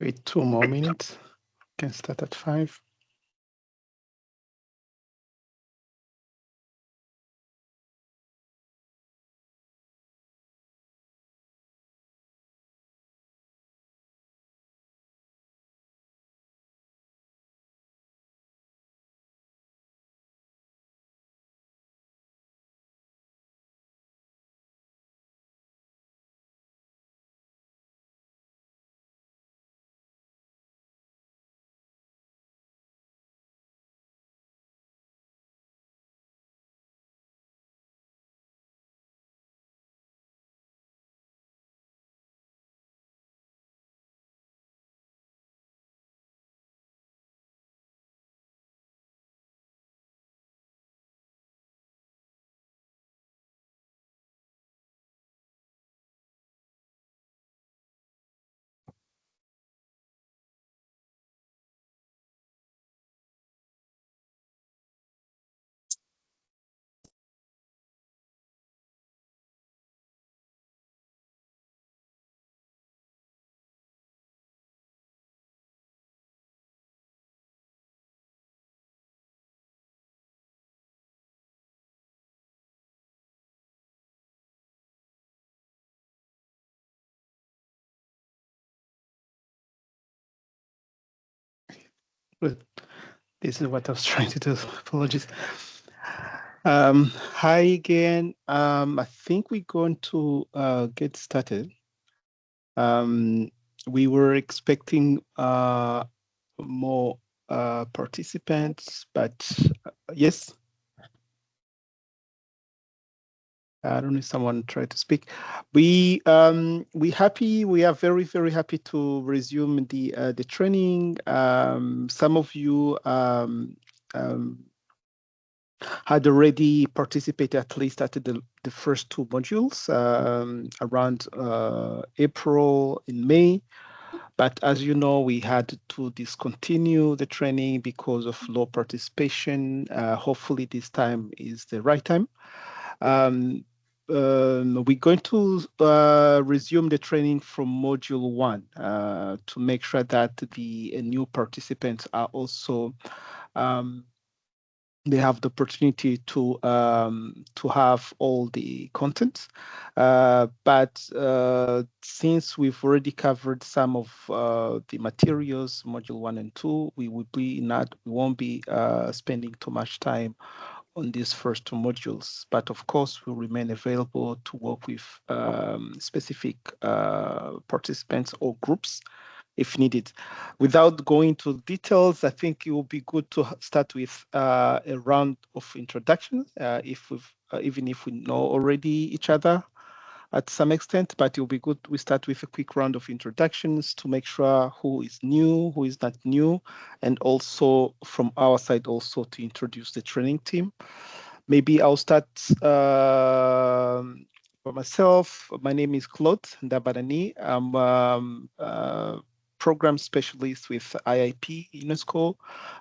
Wait 2 more minutes. Can start at 5. Good. This is what I was trying to do. Apologies. Hi again. I think we're going to get started. We were expecting more participants, but yes. I don't know if someone tried to speak. We happy. We are very happy to resume the training. Some of you um, had already participated at least at the first 2 modules around April and May. But as you know, we had to discontinue the training because of low participation. Hopefully this time is the right time. We're going to resume the training from module 1 to make sure that the new participants are also they have the opportunity to have all the content. But since we've already covered some of the materials, module 1 and 2, we won't be spending too much time on these first 2 modules, but of course we'll remain available to work with specific participants or groups if needed. Without going to details, I think it will be good to start with a round of introduction, even if we know already each other at some extent, but it will be good we start with a quick round of introductions to make sure who is new, who is not new, and also from our side also to introduce the training team. Maybe I'll start for myself. My name is Claude Ndabarani. I'm program specialist with IIP UNESCO,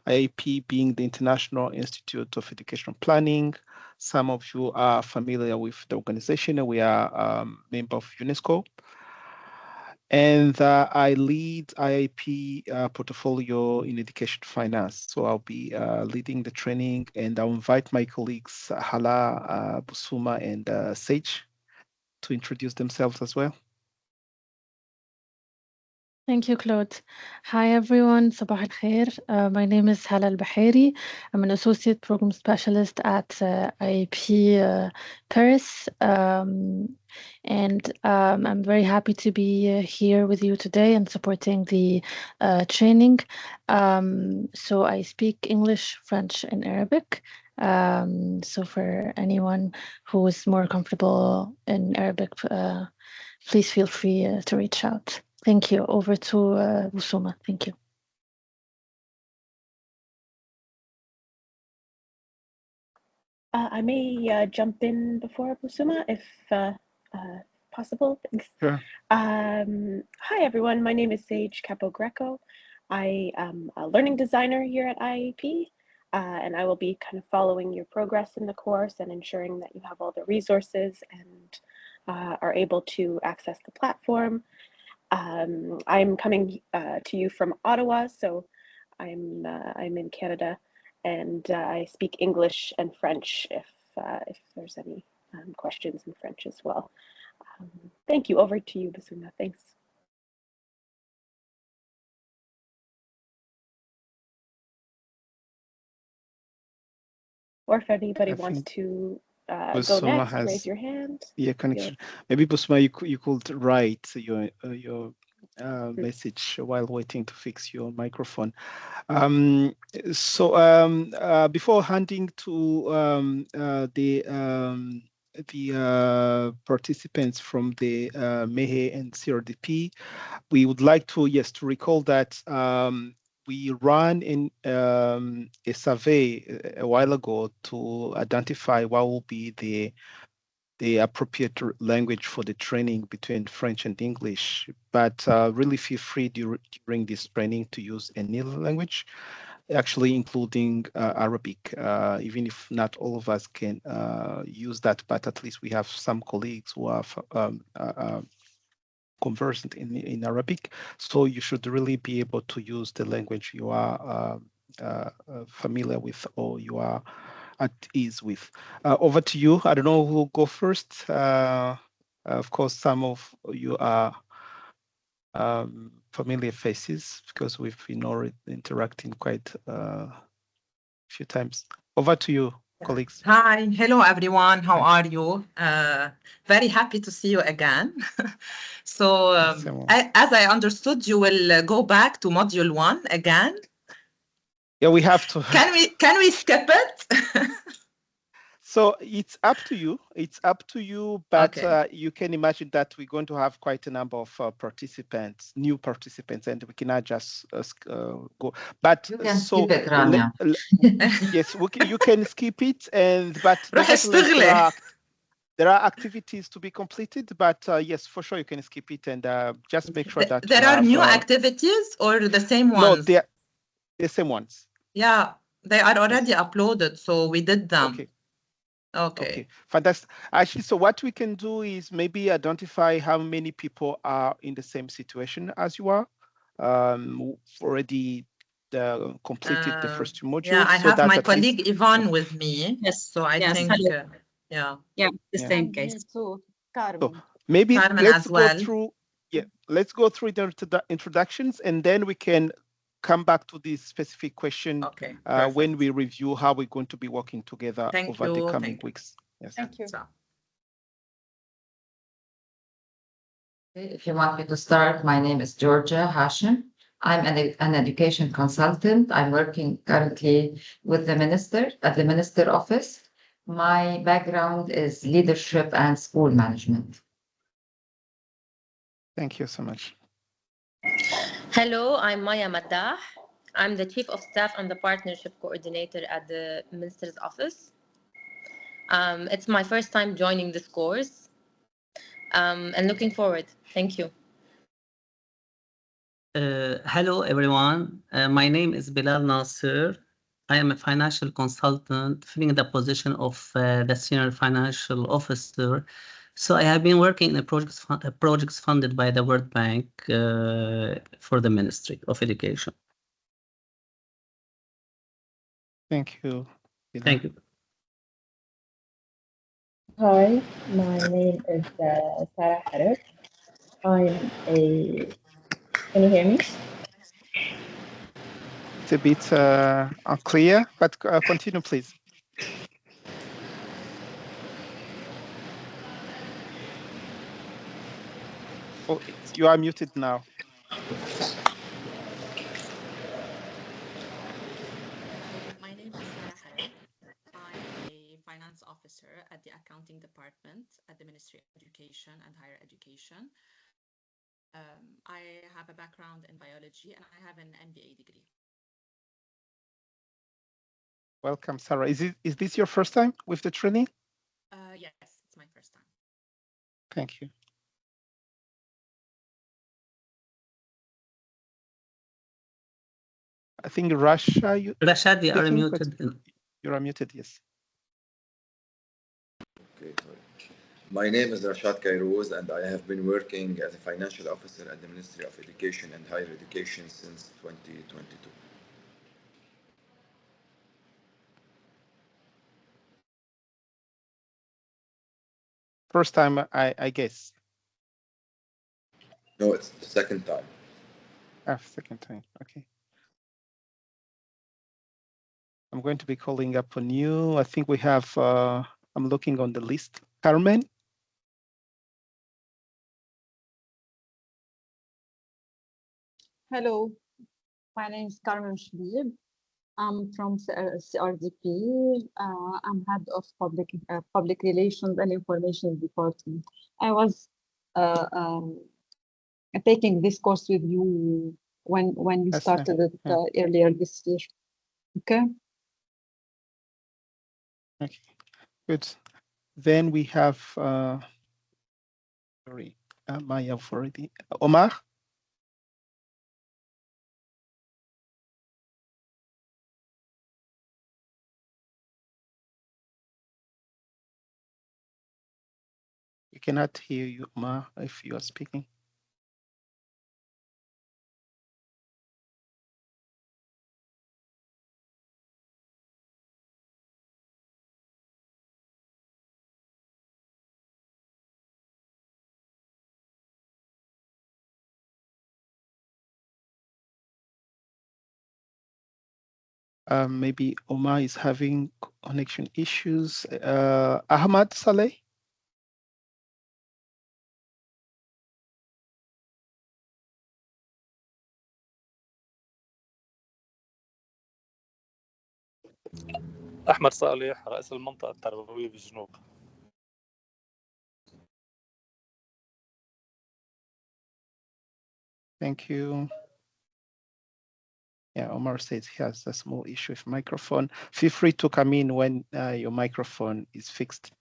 IIP being the International Institute of Educational Planning. Some of you are familiar with the organization. We are member of UNESCO. And I lead IIP portfolio in education finance. So I'll be leading the training, and I'll invite my colleagues Hala, Busuma, and Sage to introduce themselves as well. Thank you, Claude. Hi, everyone. Sabah al-khair. My name is Hala al-Bahiri. I'm an associate program specialist at IAP Paris. I'm very happy to be here with you today and supporting the training. So I speak English, French, and Arabic. So for anyone who is more comfortable in Arabic, please feel free to reach out. Thank you. Over to Busuma. Thank you. I may jump in before Busuma if possible. Thanks. Sure. Hi, everyone. My name is Sage Capo-Greco. I am a learning designer here at IAP, and I will be kind of following your progress in the course and ensuring that you have all the resources and are able to access the platform. I'm coming to you from Ottawa, so I'm in Canada, and I speak English and French if there's any questions in French as well. Thank you. Over to you, Basuma. Thanks. Or if anybody wants to go next, raise your hand. Yeah, connection. Maybe Busma, you could write your message while waiting to fix your microphone. Before handing to the participants from the MEHE and CRDP, we would like to recall that we ran in a survey a while ago to identify what will be the appropriate language for the training between French and English. But really feel free during this training to use any language, actually including Arabic, even if not all of us can use that, but at least we have some colleagues who are conversant in Arabic. So you should really be able to use the language you are familiar with or you are at ease with. Over to you. I don't know who will go first. Of course, some of you are familiar faces because we've been already interacting quite a few times. Over to you, colleagues. Hi, hello everyone. How are you? Very happy to see you again. So, as I understood, you will go back to module 1 again. Yeah, we have to. Can we skip it? So it's up to you. It's up to you, but you can imagine that we're going to have quite a number of participants, new participants, and we cannot just go. But you can skip it, Rania. Yes, you can skip it, but nevertheless, there are activities to be completed. But yes, for sure, you can skip it and just make sure that there are new activities or the same ones. No, they're the same ones. Yeah, they are already uploaded, so we did them. Okay, fantastic. Actually, so what we can do is maybe identify how many people are in the same situation as you are, already completed the first two modules. Yeah, I have my colleague Yvonne with me. Yes. So I think, yeah, the same case. So maybe let's go through. Yeah, let's go through the introductions, and then we can come back to this specific question when we review how we're going to be working together over the coming weeks. Yes. Thank you. If you want me to start, my name is Georgia Hashim. I'm an education consultant. I'm working currently with the minister at the minister office. My background is leadership and school management. Thank you so much. Hello, I'm Maya Maddah. I'm the Chief of Staff and the Partnership Coordinator at the Minister's Office. It's my first time joining this course and looking forward. Thank you. Hello, everyone. My name is Bilal Nasser. I am a financial consultant filling the position of the Senior Financial Officer. So I have been working in projects funded by the World Bank for the Ministry of Education. Thank you. Thank you. Hi, my name is Sarah Harris. Can you hear me? It's a bit unclear, but continue, please. Oh, you are muted now. My name is Sarah Harris. I'm a finance officer at the accounting department at the Ministry of Education and Higher Education. I have a background in biology and I have an MBA degree. Welcome, Sarah. Is this your first time with the training? Yes, it's my first time. Thank you. I think Rashad, you are muted. You are muted, yes. Okay, sorry. My name is Rashad Kairouz, and I have been working as a financial officer at the Ministry of Education and Higher Education since 2022. First time, I guess. No, it's the second time. Second time. Okay. I'm going to be calling up on you. I think we have, I'm looking on the list. Carmen? Hello, my name is Carmen Shabib. I'm from CRDP. I'm head of public relations and information department. I was taking this course with you when you started it earlier this year. Okay. Okay, good. Then we have, sorry, Maya already. Omar? We cannot hear you, Omar, if you are speaking. Maybe Omar is having connection issues. Ahmad Saleh? أحمد صالح رئيس المنطقة التربوية بالجنوب. Thank you. Yeah, Omar says he has a small issue with microphone. Feel free to come in when your microphone is fixed.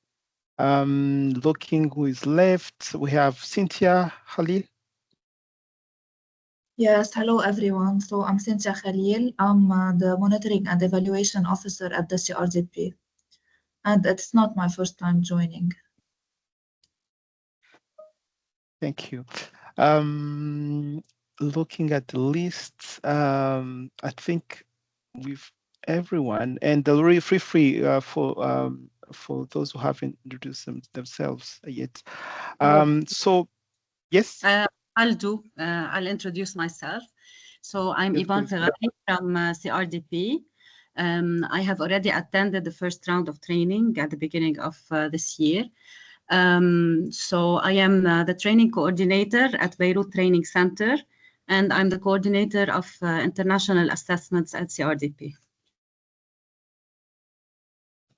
Looking who is left, we have Cynthia Khalil. Yes, hello everyone. So I'm Cynthia Khalil. I'm the Monitoring and Evaluation Officer at the CRDP. And it's not my first time joining. Thank you. Looking at the list, I think with everyone, and they'll feel free for those who haven't introduced themselves yet. So, yes. I'll introduce myself. So I'm Ivan Ferrari from CRDP. I have already attended the first round of training at the beginning of this year. So I am the training coordinator at Beirut Training Center, and I'm the coordinator of international assessments at CRDP.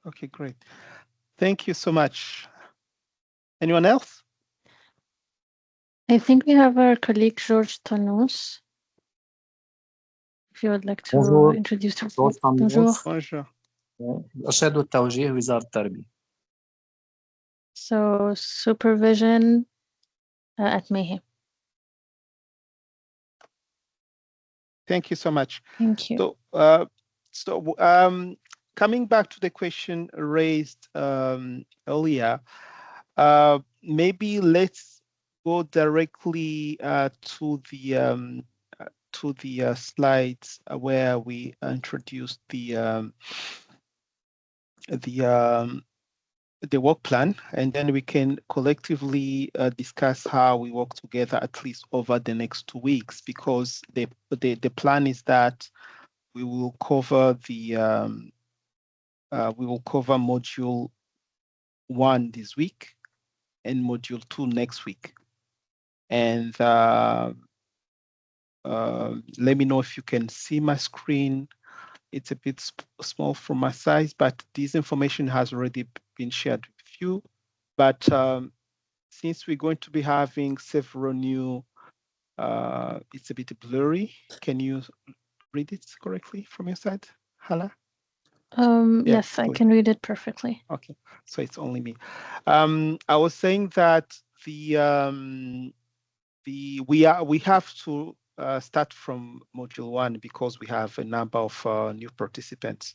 Okay, great. Thank you so much. Anyone else? I think we have our colleague George Tonous. If you would like to Bonjour. introduce yourself. Bonjour. Bonjour. الإرشاد والتوجيه وزارة التربية. So supervision at Mehe. Thank you so much. Thank you. So, coming back to the question raised earlier, maybe let's go directly to the slides where we introduced the work plan, and then we can collectively discuss how we work together at least over the next 2 weeks, because the plan is that we will cover module 1 this week and module 2 next week. And let me know if you can see my screen. It's a bit small from my size, but this information has already been shared with you. But since we're going to be having several new, it's a bit blurry. Can you read it correctly from your side, Hala? Yes, I can read it perfectly. Okay, so it's only me. I was saying that we have to start from module 1 because we have a number of new participants,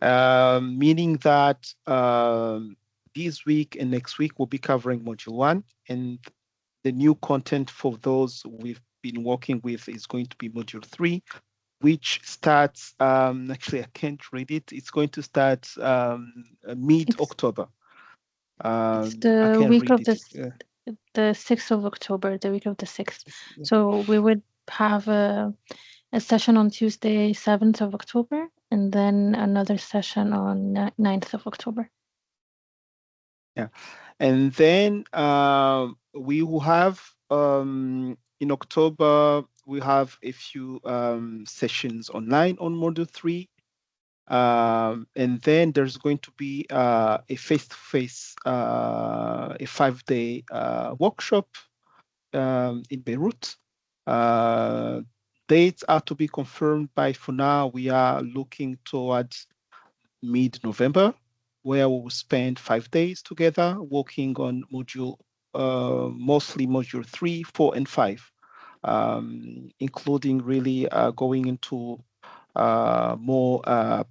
meaning that this week and next week, we'll be covering Module 1, and the new content for those we've been working with is going to be Module 3, which starts, actually, I can't read it. It's going to start mid-October. It's the week of the 6th of October, the week of the 6th. Yeah. So we would have a session on Tuesday, 7th of October, and then another session on 9th of October. Yeah. And then we will have, in October, we have a few sessions online on Module 3. And then there's going to be a face-to-face, a 5-day workshop in Beirut. Dates are to be confirmed by, for now, we are looking towards mid-November, where we will spend 5 days together working on mostly Module 3, 4, and 5, including really going into more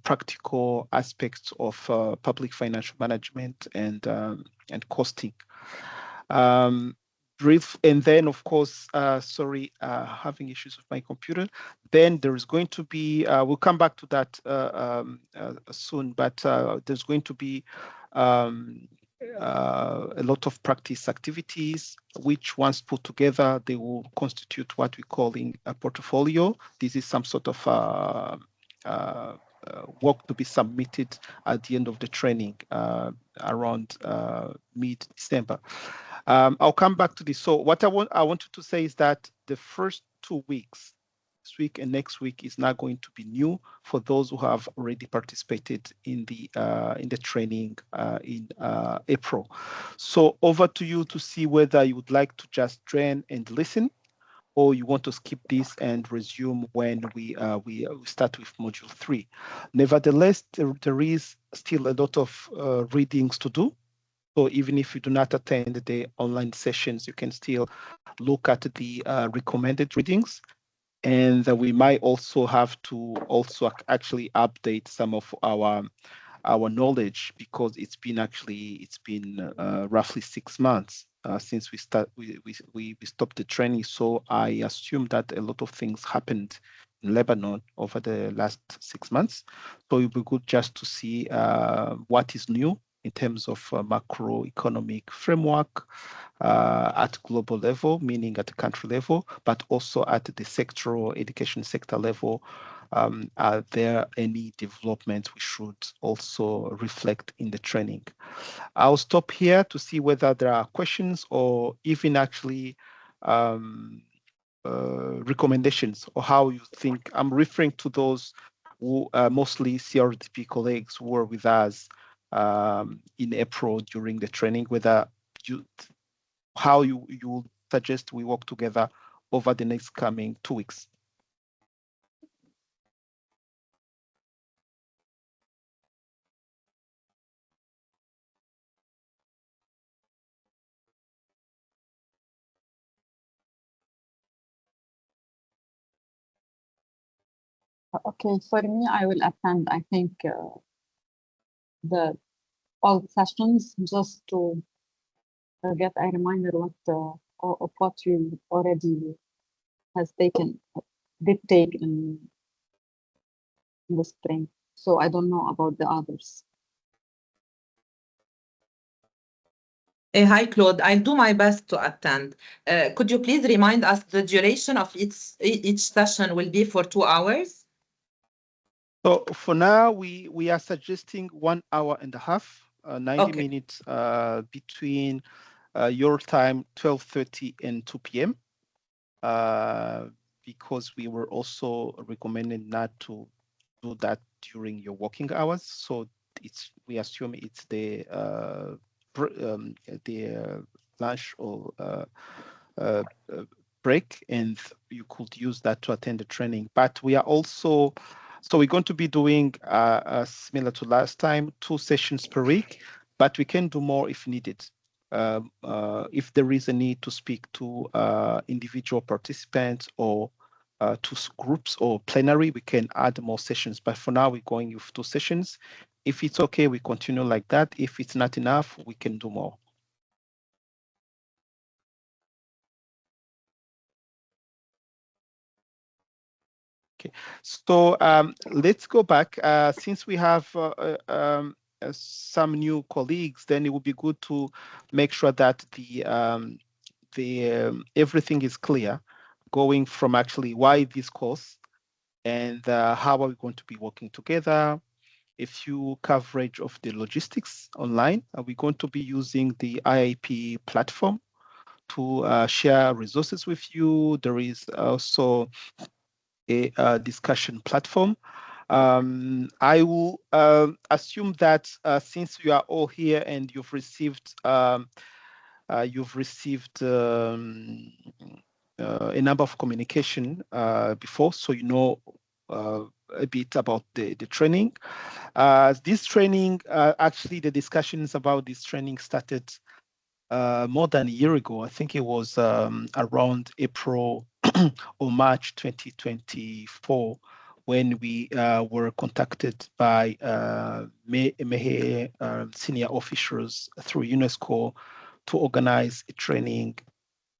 practical aspects of public financial management and costing. Brief, and then of course, sorry, having issues with my computer. Then there is going to be, we'll come back to that soon, but there's going to be a lot of practice activities, which once put together, they will constitute what we're calling a portfolio. This is some sort of work to be submitted at the end of the training around mid-December. I'll come back to this. So what I wanted to say is that the first 2 weeks, this week and next week, is not going to be new for those who have already participated in the training in April. So over to you to see whether you would like to just join and listen, or you want to skip this and resume when we start with Module 3. Nevertheless, there is still a lot of readings to do. So even if you do not attend the online sessions, you can still look at the recommended readings. And we might also have to actually update some of our knowledge, because it's been roughly 6 months since we stopped the training. So I assume that a lot of things happened in Lebanon over the last 6 months. So it would be good just to see what is new in terms of macroeconomic framework at global level, meaning at the country level, but also at the sectoral education sector level. Are there any developments we should also reflect in the training? I'll stop here to see whether there are questions or even actually recommendations, or how you think. I'm referring to those who mostly CRDP colleagues who were with us in April during the training, whether how you suggest we work together over the next coming 2 weeks. Okay, for me, I will attend, I think, all sessions, just to get a reminder of what you already did take in the spring. So I don't know about the others. Hi, Claude. I'll do my best to attend. Could you please remind us the duration of each session will be for 2 hours? So for now, we are suggesting 1 hour and a half, 90 minutes between your time, 12:30 and 2 p.m. Because we were also recommending not to do that during your working hours. So we assume it's the lunch or break, and you could use that to attend the training. But we are also, so we're going to be doing similar to last time, 2 sessions per week, but we can do more if needed. If there is a need to speak to individual participants or to groups or plenary, we can add more sessions. But for now, we're going with 2 sessions. If it's okay, we continue like that. If it's not enough, we can do more. Okay, so let's go back. Since we have some new colleagues, then it would be good to make sure that everything is clear, going from actually why this course and how are we going to be working together. A few coverage of the logistics online. Are we going to be using the IIP platform to share resources with you? There is also a discussion platform. I will assume that since you are all here and you've received a number of communication before, so you know a bit about the training. This training, actually, the discussions about this training started more than a year ago. I think it was around April or March 2024 when we were contacted by MEHE senior officials through UNESCO to organize a training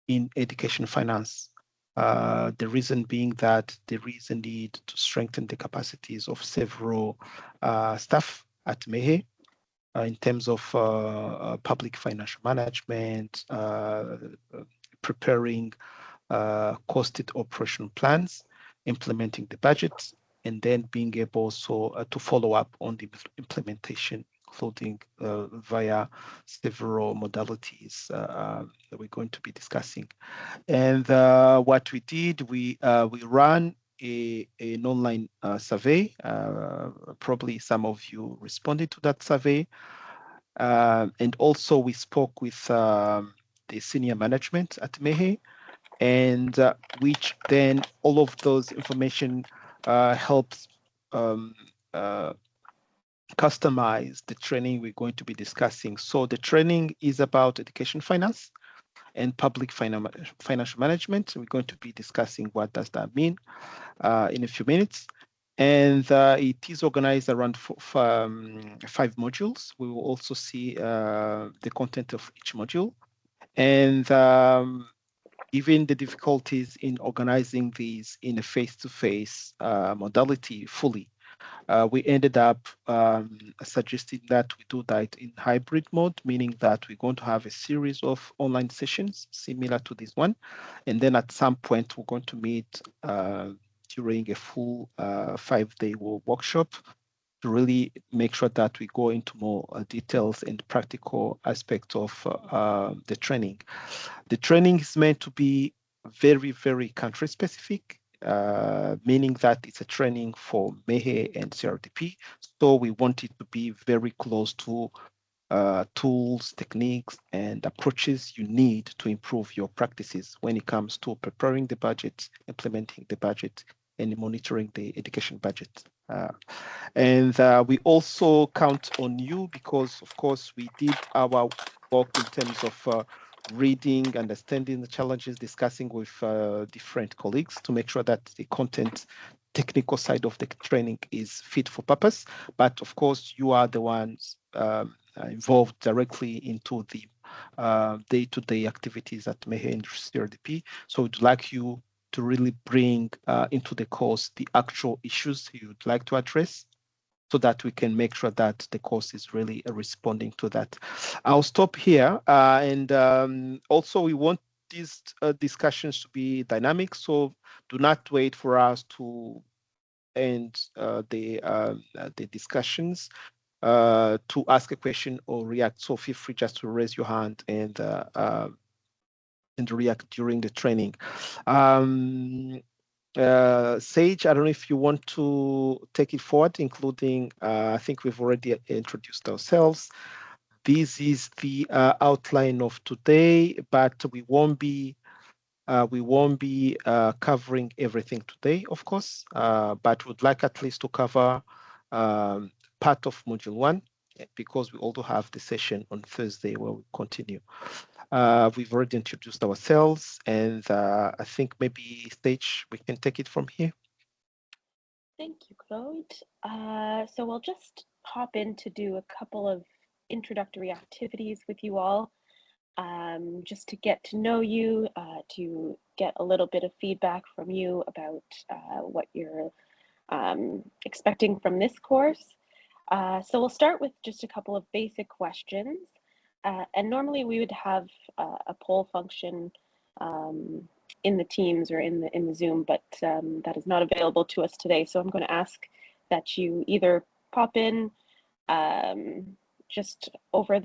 in education finance. The reason being that there is a need to strengthen the capacities of several staff at MEHE in terms of public financial management, preparing costed operation plans, implementing the budget, and then being able also to follow up on the implementation, including via several modalities that we're going to be discussing. And what we did, we ran an online survey. Probably some of you responded to that survey. And also we spoke with the senior management at MEHE, and which then all of those information helps customize the training we're going to be discussing. So the training is about education finance and public financial management. We're going to be discussing what does that mean in a few minutes. And it is organized around 5 modules. We will also see the content of each module. And even the difficulties in organizing these in a face-to-face modality fully. We ended up suggesting that we do that in hybrid mode, meaning that we're going to have a series of online sessions similar to this one. And then at some point, we're going to meet during a full 5-day workshop to really make sure that we go into more details and practical aspects of the training. The training is meant to be very, very country specific, meaning that it's a training for MEHE and CRDP. So we want it to be very close to tools, techniques, and approaches you need to improve your practices when it comes to preparing the budget, implementing the budget, and monitoring the education budget. And we also count on you because, of course, we did our work in terms of reading, understanding the challenges, discussing with different colleagues to make sure that the content technical side of the training is fit for purpose. But of course, you are the ones involved directly into the day-to-day activities at MEHE and CRDP. So we'd like you to really bring into the course the actual issues you'd like to address so that we can make sure that the course is really responding to that. I'll stop here. And also we want these discussions to be dynamic. So do not wait for us to end the discussions to ask a question or react. So feel free just to raise your hand and react during the training. Sage, I don't know if you want to take it forward, including, I think we've already introduced ourselves. This is the outline of today, but we won't be covering everything today, of course, but would like at least to cover part of module 1, because we also have the session on Thursday where we continue. We've already introduced ourselves, and I think maybe Sage, we can take it from here. Thank you, Claude. So we'll just hop in to do a couple of introductory activities with you all, just to get to know you, to get a little bit of feedback from you about what you're expecting from this course. So we'll start with just a couple of basic questions. And normally we would have a poll function in the Teams or in the Zoom, but that is not available to us today. So I'm going to ask that you either pop in just over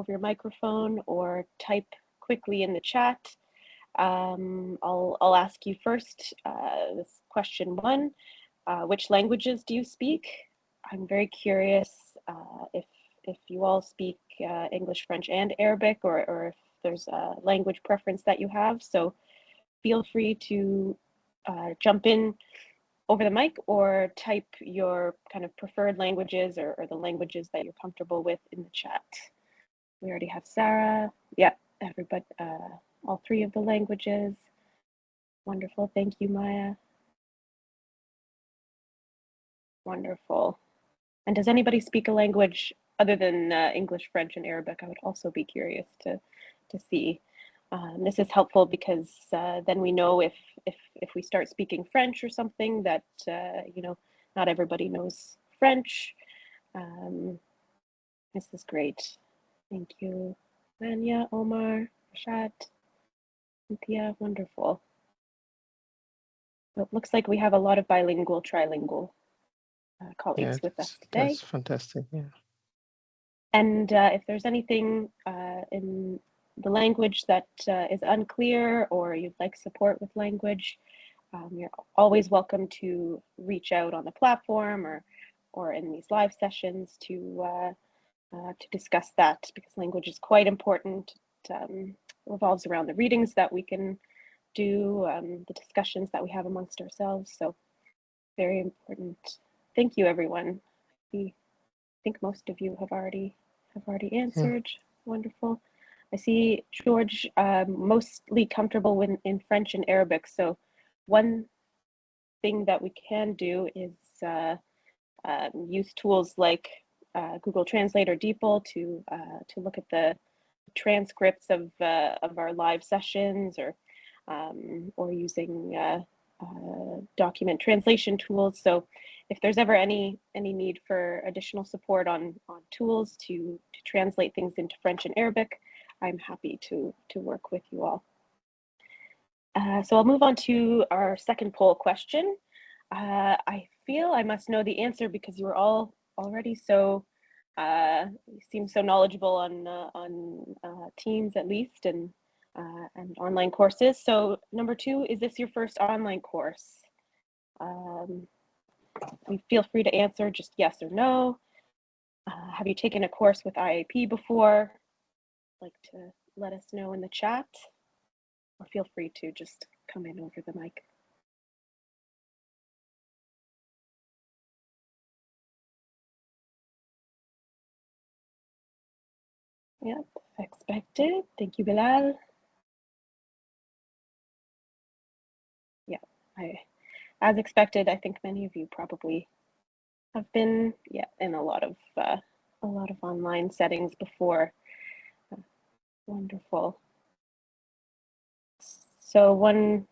your microphone or type quickly in the chat. I'll ask you first, this question 1, which languages do you speak? I'm very curious if you all speak English, French, and Arabic, or if there's a language preference that you have. So feel free to jump in over the mic or type your kind of preferred languages or the languages that you're comfortable with in the chat. We already have Sarah. Yeah, everybody, all 3 of the languages. Wonderful. Thank you, Maya. Wonderful. And does anybody speak a language other than English, French, and Arabic? I would also be curious to see. This is helpful because then we know if we start speaking French or something that you know, not everybody knows French. This is great. Thank you, Manya, Omar, Rashad, Cynthia. Wonderful. So it looks like we have a lot of bilingual, trilingual colleagues with us today. That's fantastic. Yeah. And if there's anything in the language that is unclear or you'd like support with language, you're always welcome to reach out on the platform or in these live sessions to discuss that, because language is quite important. It revolves around the readings that we can do, the discussions that we have amongst ourselves. So very important. Thank you, everyone. I think most of you have already answered. Wonderful. I see George mostly comfortable in French and Arabic. So one thing that we can do is use tools like Google Translate or DeepL to look at the transcripts of our live sessions, or using document translation tools. So if there's ever any need for additional support on tools to translate things into French and Arabic, I'm happy to work with you all. So I'll move on to our second poll question. I feel I must know the answer because you were all already so you seem so knowledgeable on Teams at least and online courses. So number 2, is this your first online course? Feel free to answer just yes or no. Have you taken a course with IAP before? Like to let us know in the chat, or feel free to just come in over the mic. Yep, expected. Thank you, Bilal. Yeah, as expected, I think many of you probably have been in a lot of online settings before. Wonderful. So one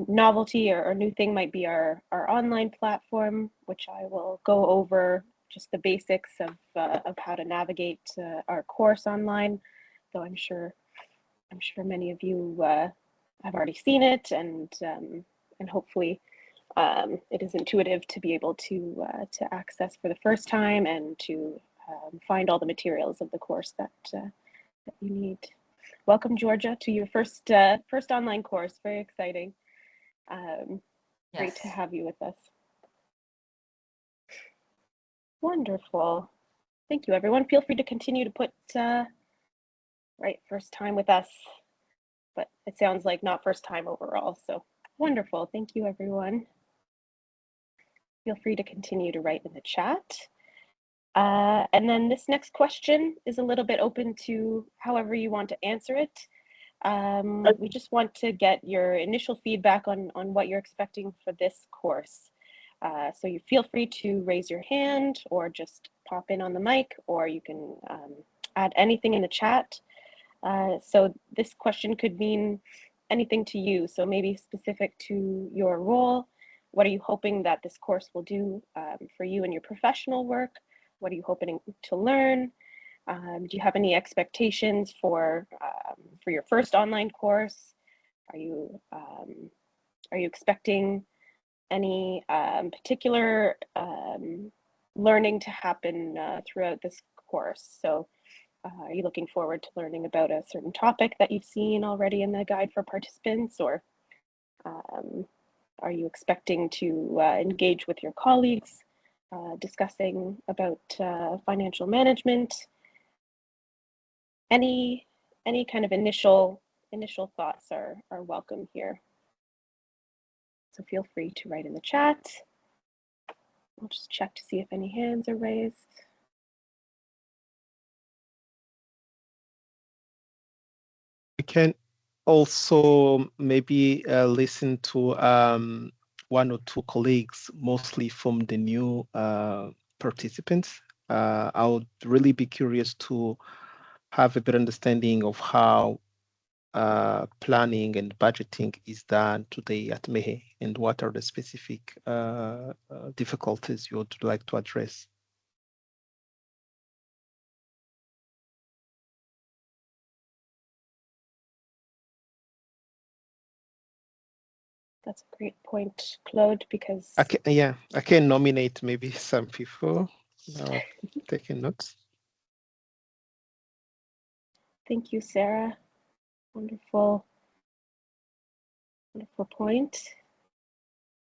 novelty or new thing might be our online platform, which I will go over just the basics of how to navigate our course online. Though I'm sure many of you have already seen it, and hopefully it is intuitive to be able to access for the first time and to find all the materials of the course that you need. Welcome, Georgia, to your first online course. Very exciting. Great to have you with us. Wonderful. Thank you, everyone. Feel free to continue to put first time with us, but it sounds like not first time overall. So wonderful. Thank you, everyone. Feel free to continue to write in the chat. And then this next question is a little bit open to however you want to answer it. We just want to get your initial feedback on what you're expecting for this course. So you feel free to raise your hand or just pop in on the mic, or you can add anything in the chat. So this question could mean anything to you. So maybe specific to your role. What are you hoping that this course will do for you in your professional work? What are you hoping to learn? Do you have any expectations for your first online course? Are you expecting any particular learning to happen throughout this course? So are you looking forward to learning about a certain topic that you've seen already in the guide for participants, or are you expecting to engage with your colleagues discussing about financial management? Any kind of initial thoughts are welcome here. So feel free to write in the chat. I'll just check to see if any hands are raised. We can also maybe listen to one or two colleagues, mostly from the new participants. I would really be curious to have a better understanding of how planning and budgeting is done today at MEHE, and what are the specific difficulties you would like to address. That's a great point, Claude, because I can nominate maybe some people. Taking notes. Thank you, Sarah. Wonderful point.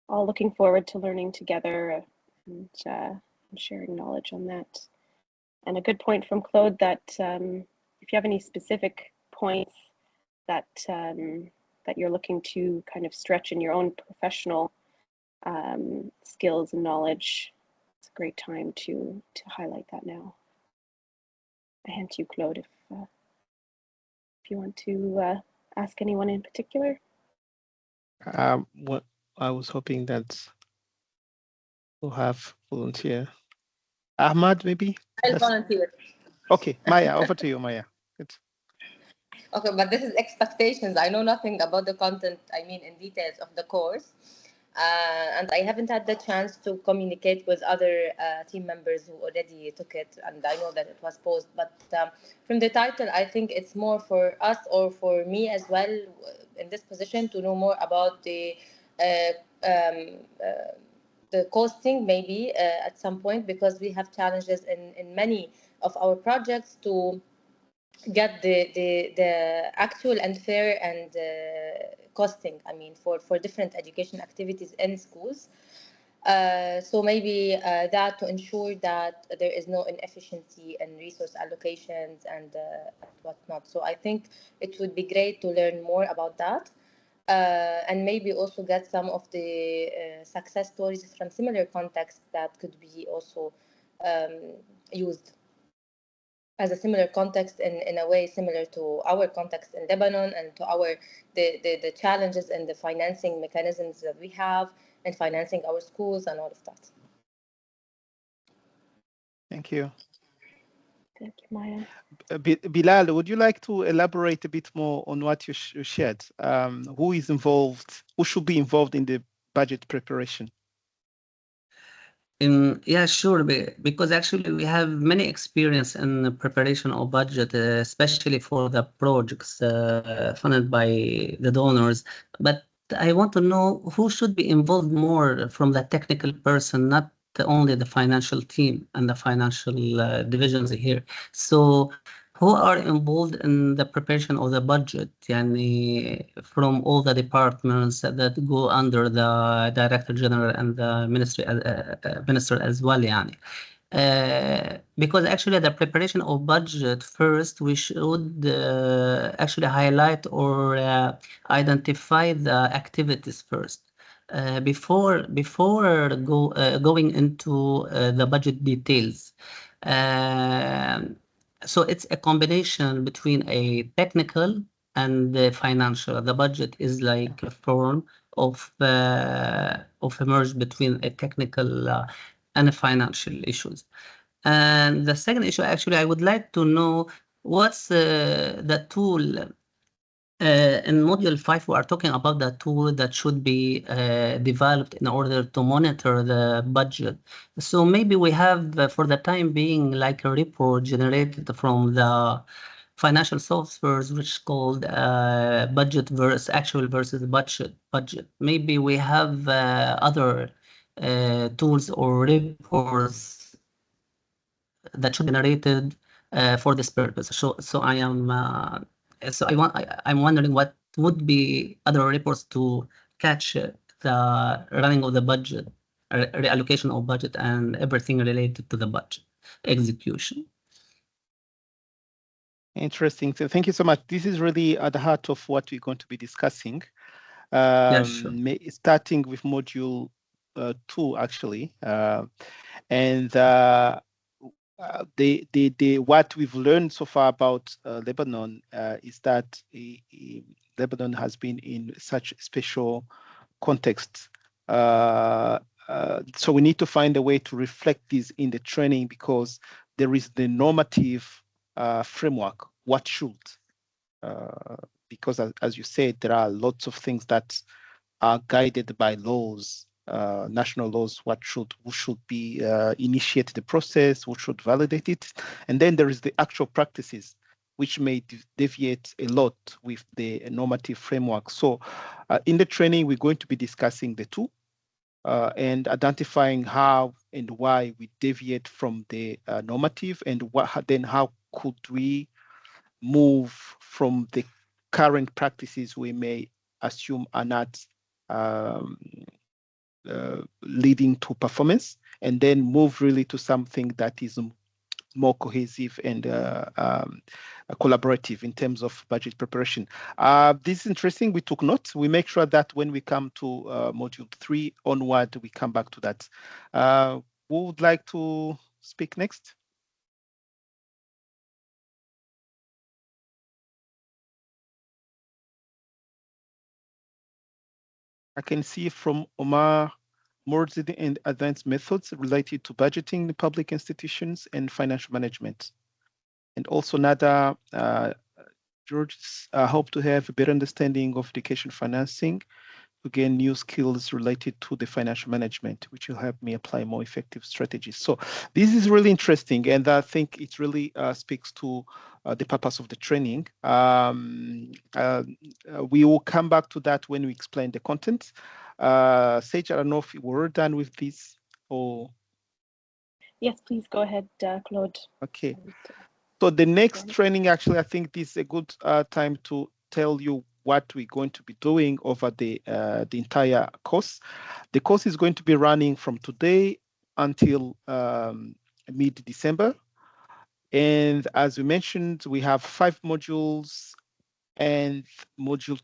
All looking forward to learning together and sharing knowledge on that. And a good point from Claude that if you have any specific points that that you're looking to kind of stretch in your own professional skills and knowledge, it's a great time to highlight that now. I hand to you, Claude, if you want to ask anyone in particular. What I was hoping that we'll have volunteer. Ahmad, maybe? I'll volunteer. Okay, Maya, over to you, Maya. Good. Okay, but this is expectations. I know nothing about the content, I mean, in details of the course. And I haven't had the chance to communicate with other team members who already took it, and I know that it was posted. But from the title, I think it's more for us, or for me as well, in this position, to know more about the costing, maybe at some point, because we have challenges in many of our projects to get the actual and fair and costing, I mean, for different education activities in schools. So maybe that, to ensure that there is no inefficiency in resource allocations and whatnot. So I think it would be great to learn more about that. And maybe also get some of the success stories from similar contexts that could be also used as a similar context, in a way similar to our context in Lebanon, and to the challenges and the financing mechanisms that we have, and financing our schools and all of that. Thank you. Thank you, Maya. Bilal, would you like to elaborate a bit more on what you shared? Who is involved? Who should be involved in the budget preparation? Yeah, sure. Because actually we have many experience in the preparation of budget, especially for the projects funded by the donors. But I want to know who should be involved more from the technical person, not only the financial team and the financial divisions here. So who are involved in the preparation of the budget, yani, from all the departments that go under the Director General and the Minister as well, yani. Because actually the preparation of budget, first we should actually highlight or identify the activities first. Before going into the budget details. So it's a combination between a technical and the financial. The budget is like a form of a merge between a technical and a financial issues. And the second issue, actually, I would like to know what's the tool. In Module 5, we are talking about the tool that should be developed in order to monitor the budget. So maybe we have, for the time being, like a report generated from the financial softwares, which is called budget versus actual versus budget. Maybe we have other tools or reports that should be generated for this purpose. So I'm wondering what would be other reports to catch the running of the budget, reallocation of budget, and everything related to the budget execution. Interesting. So thank you so much. This is really at the heart of what we're going to be discussing. Sure. Starting with module 2, actually, and what we've learned so far about Lebanon is that Lebanon has been in such a special context. So we need to find a way to reflect this in the training, because there is the normative framework, what should, because as you said, there are lots of things that are guided by laws, national laws, who should be initiate the process, who should validate it. And then there is the actual practices, which may deviate a lot with the normative framework. So in the training, we're going to be discussing the two and identifying how and why we deviate from the normative, and then how could we move from the current practices we may assume are not leading to performance, and then move really to something that is more cohesive and collaborative in terms of budget preparation. This is interesting. We took notes. We make sure that when we come to module 3 onward, we come back to that. Who would like to speak next? I can see from Omar, more and advanced methods related to budgeting in public institutions and financial management. And also Nada, George, hope to have a better understanding of education financing to gain new skills related to the financial management, which will help me apply more effective strategies. So this is really interesting, and I think it really speaks to the purpose of the training. We will come back to that when we explain the content. Sage, I don't know if we're done with this or... Yes, please go ahead, Claude. Okay. So the next training, actually, I think this is a good time to tell you what we're going to be doing over the entire course. The course is going to be running from today until mid-December. And as we mentioned, we have 5 modules, and module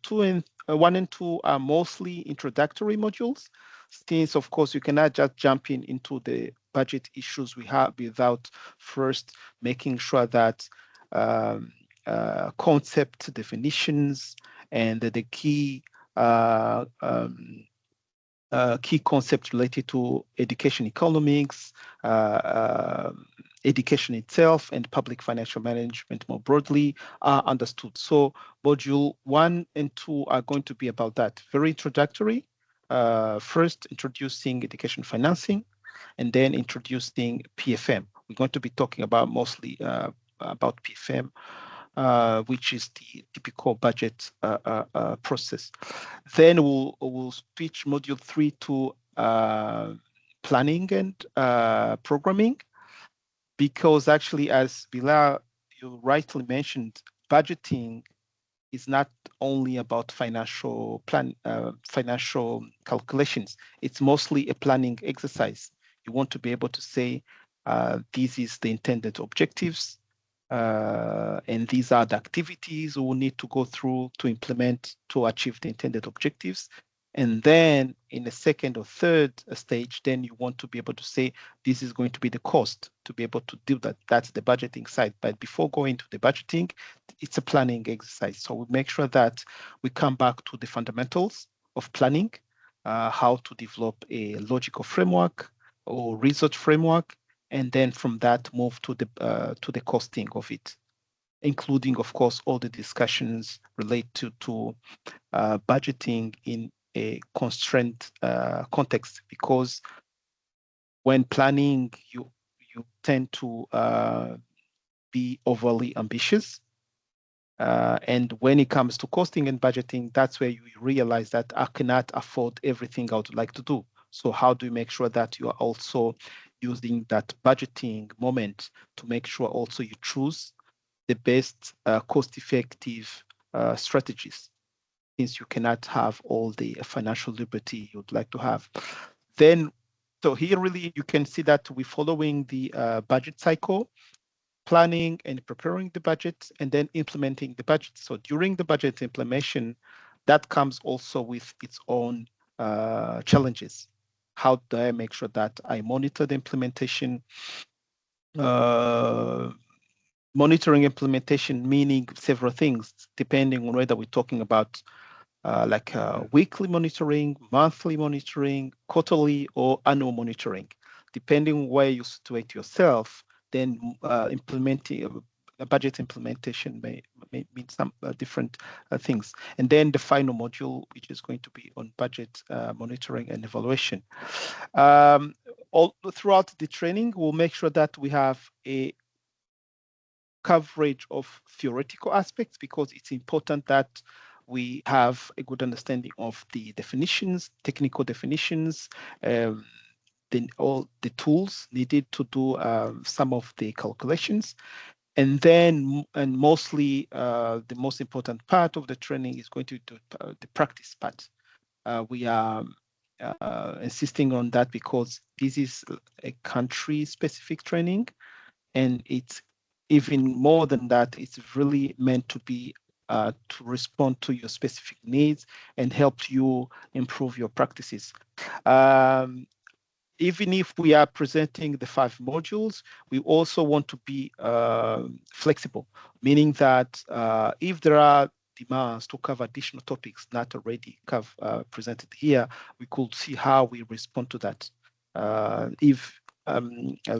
1 and 2 are mostly introductory modules, since, of course, you cannot just jump into the budget issues we have without first making sure that concept definitions and the key key concepts related to education economics, education itself, and public financial management more broadly are understood. So module 1 and 2 are going to be about that. Very introductory. First, introducing education financing, and then introducing PFM. We're going to be talking about mostly about PFM, which is the typical budget process. Then we'll switch module 3 to planning and programming, because actually, as Bilal, you rightly mentioned, budgeting is not only about financial calculations. It's mostly a planning exercise. You want to be able to say, this is the intended objectives, and these are the activities we will need to go through to implement to achieve the intended objectives. And then in the second or third stage, then you want to be able to say, this is going to be the cost to be able to do that. That's the budgeting side. But before going to the budgeting, it's a planning exercise. So we make sure that we come back to the fundamentals of planning, how to develop a logical framework or research framework, and then from that move to the costing of it, including, of course, all the discussions related to budgeting in a constrained context, because when planning, you tend to be overly ambitious. And when it comes to costing and budgeting, that's where you realize that I cannot afford everything I would like to do. So how do you make sure that you are also using that budgeting moment to make sure also you choose the best cost-effective strategies, since you cannot have all the financial liberty you'd like to have. Then, so here really you can see that we're following the budget cycle, planning and preparing the budget, and then implementing the budget. So during the budget implementation, that comes also with its own challenges. How do I make sure that I monitor the implementation? Monitoring implementation meaning several things, depending on whether we're talking about weekly monitoring, monthly monitoring, quarterly, or annual monitoring. Depending where you situate yourself, then implementing a budget implementation may mean some different things. And then the final module, which is going to be on budget monitoring and evaluation. All throughout the training, we'll make sure that we have a coverage of theoretical aspects, because it's important that we have a good understanding of the definitions, technical definitions, then all the tools needed to do some of the calculations. And then, and mostly the most important part of the training is going to be the practice part. We are insisting on that because this is a country-specific training, and it's even more than that, it's really meant to be to respond to your specific needs and help you improve your practices. Even if we are presenting the 5 modules, we also want to be flexible, meaning that if there are demands to cover additional topics not already presented here, we could see how we respond to that. If,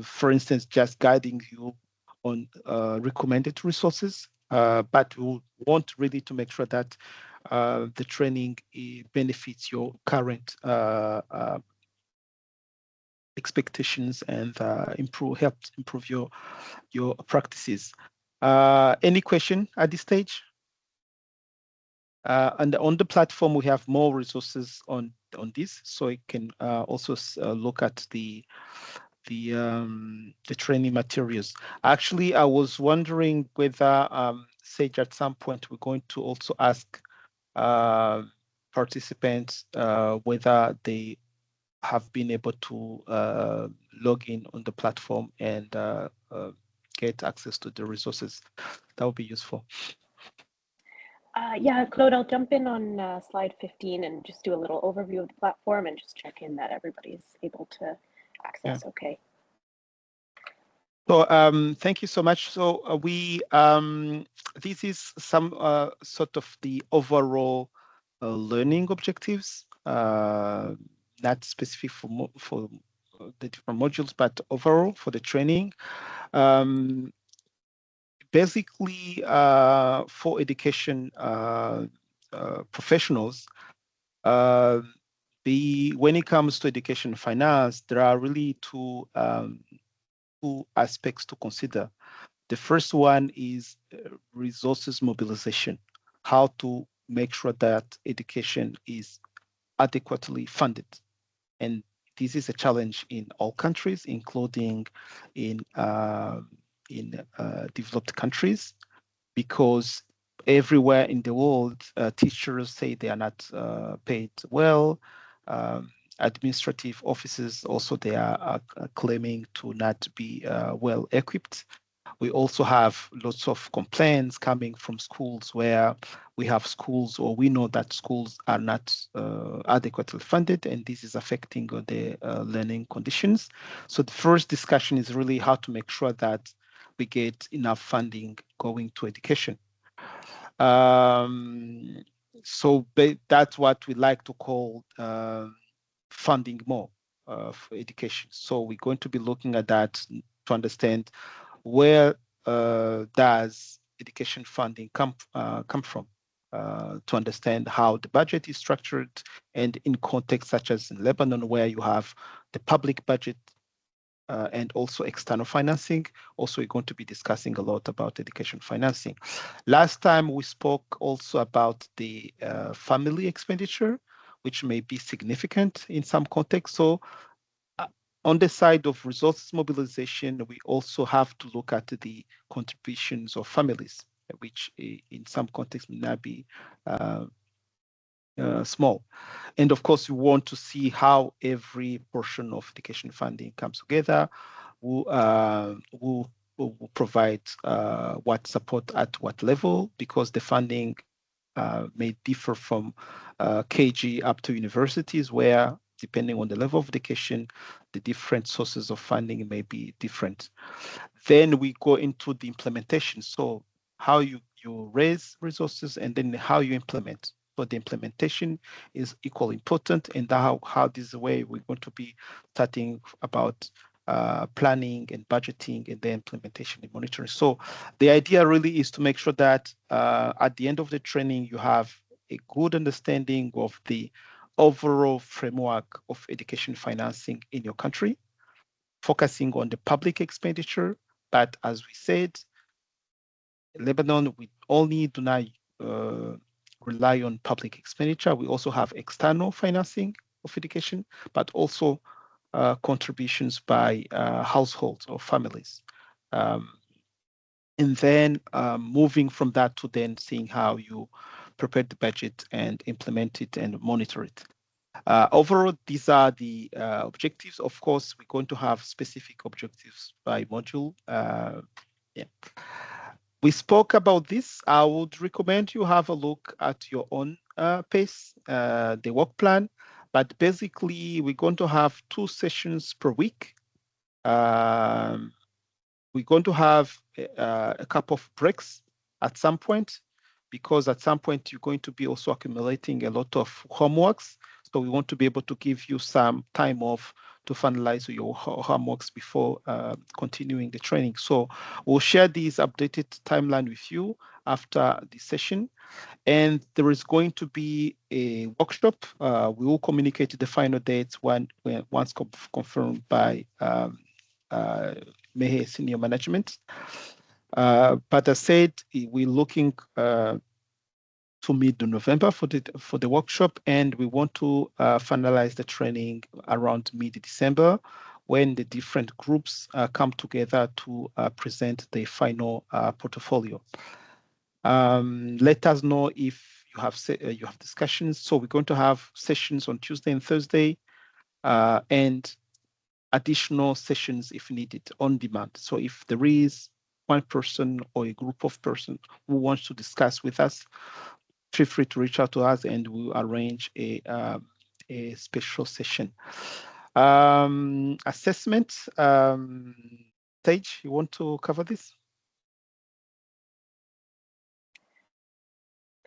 for instance, just guiding you on recommended resources, but we want really to make sure that the training benefits your current expectations and helps improve your practices. Any question at this stage? And on the platform, we have more resources on this, so you can also look at the training materials. Actually, I was wondering whether Sage, at some point, we're going to also ask participants whether they have been able to log in on the platform and get access to the resources. That would be useful. Yeah, Claude, I'll jump in on slide 15 and just do a little overview of the platform and just check in that everybody's able to access. Okay. So thank you so much. So this is some sort of the overall learning objectives, not specific for the different modules, but overall for the training. Basically, for education professionals, when it comes to education finance, there are really two aspects to consider. The first one is resources mobilization, how to make sure that education is adequately funded. And this is a challenge in all countries, including in developed countries, because everywhere in the world, teachers say they are not paid well. Administrative offices also, they are claiming to not be well equipped We also have lots of complaints coming from schools where we have schools, or we know that schools are not adequately funded, and this is affecting the learning conditions. So the first discussion is really how to make sure that we get enough funding going to education. So that's what we like to call funding more for education. So we're going to be looking at that to understand where does education funding come from, to understand how the budget is structured, and in contexts such as in Lebanon, where you have the public budget and also external financing. Also, we're going to be discussing a lot about education financing. Last time we spoke also about the family expenditure, which may be significant in some contexts. So on the side of resources mobilization, we also have to look at the contributions of families, which in some contexts may not be small. And of course, we want to see how every portion of education funding comes together, who provide what support at what level, because the funding may differ from KG up to universities, where depending on the level of education, the different sources of funding may be different. Then we go into the implementation. So how you raise resources, and then how you implement. So the implementation is equally important, and how this is the way we're going to be starting about planning and budgeting, and then implementation and monitoring. So the idea really is to make sure that at the end of the training, you have a good understanding of the overall framework of education financing in your country, focusing on the public expenditure. But as we said, Lebanon, we only do not rely on public expenditure. We also have external financing of education, but also contributions by households or families. And then moving from that to then seeing how you prepare the budget and implement it and monitor it. Overall, these are the objectives. Of course, we're going to have specific objectives by module. Yeah. We spoke about this. I would recommend you have a look at your own pace, the work plan. But basically, we're going to have 2 sessions per week. We're going to have a couple of breaks at some point, because at some point you're going to be also accumulating a lot of homeworks. So we want to be able to give you some time off to finalize your homeworks before continuing the training. So we'll share this updated timeline with you after the session. And there is going to be a workshop. We will communicate the final dates once confirmed by Mehe senior management. But as said, we're looking to mid-November for the workshop, and we want to finalize the training around mid-December, when the different groups come together to present the final portfolio. Let us know if you have discussions. So we're going to have sessions on Tuesday and Thursday, and additional sessions if needed on demand. So if there is one person or a group of persons who wants to discuss with us, feel free to reach out to us, and we'll arrange a special session. Assessment. Tej, you want to cover this?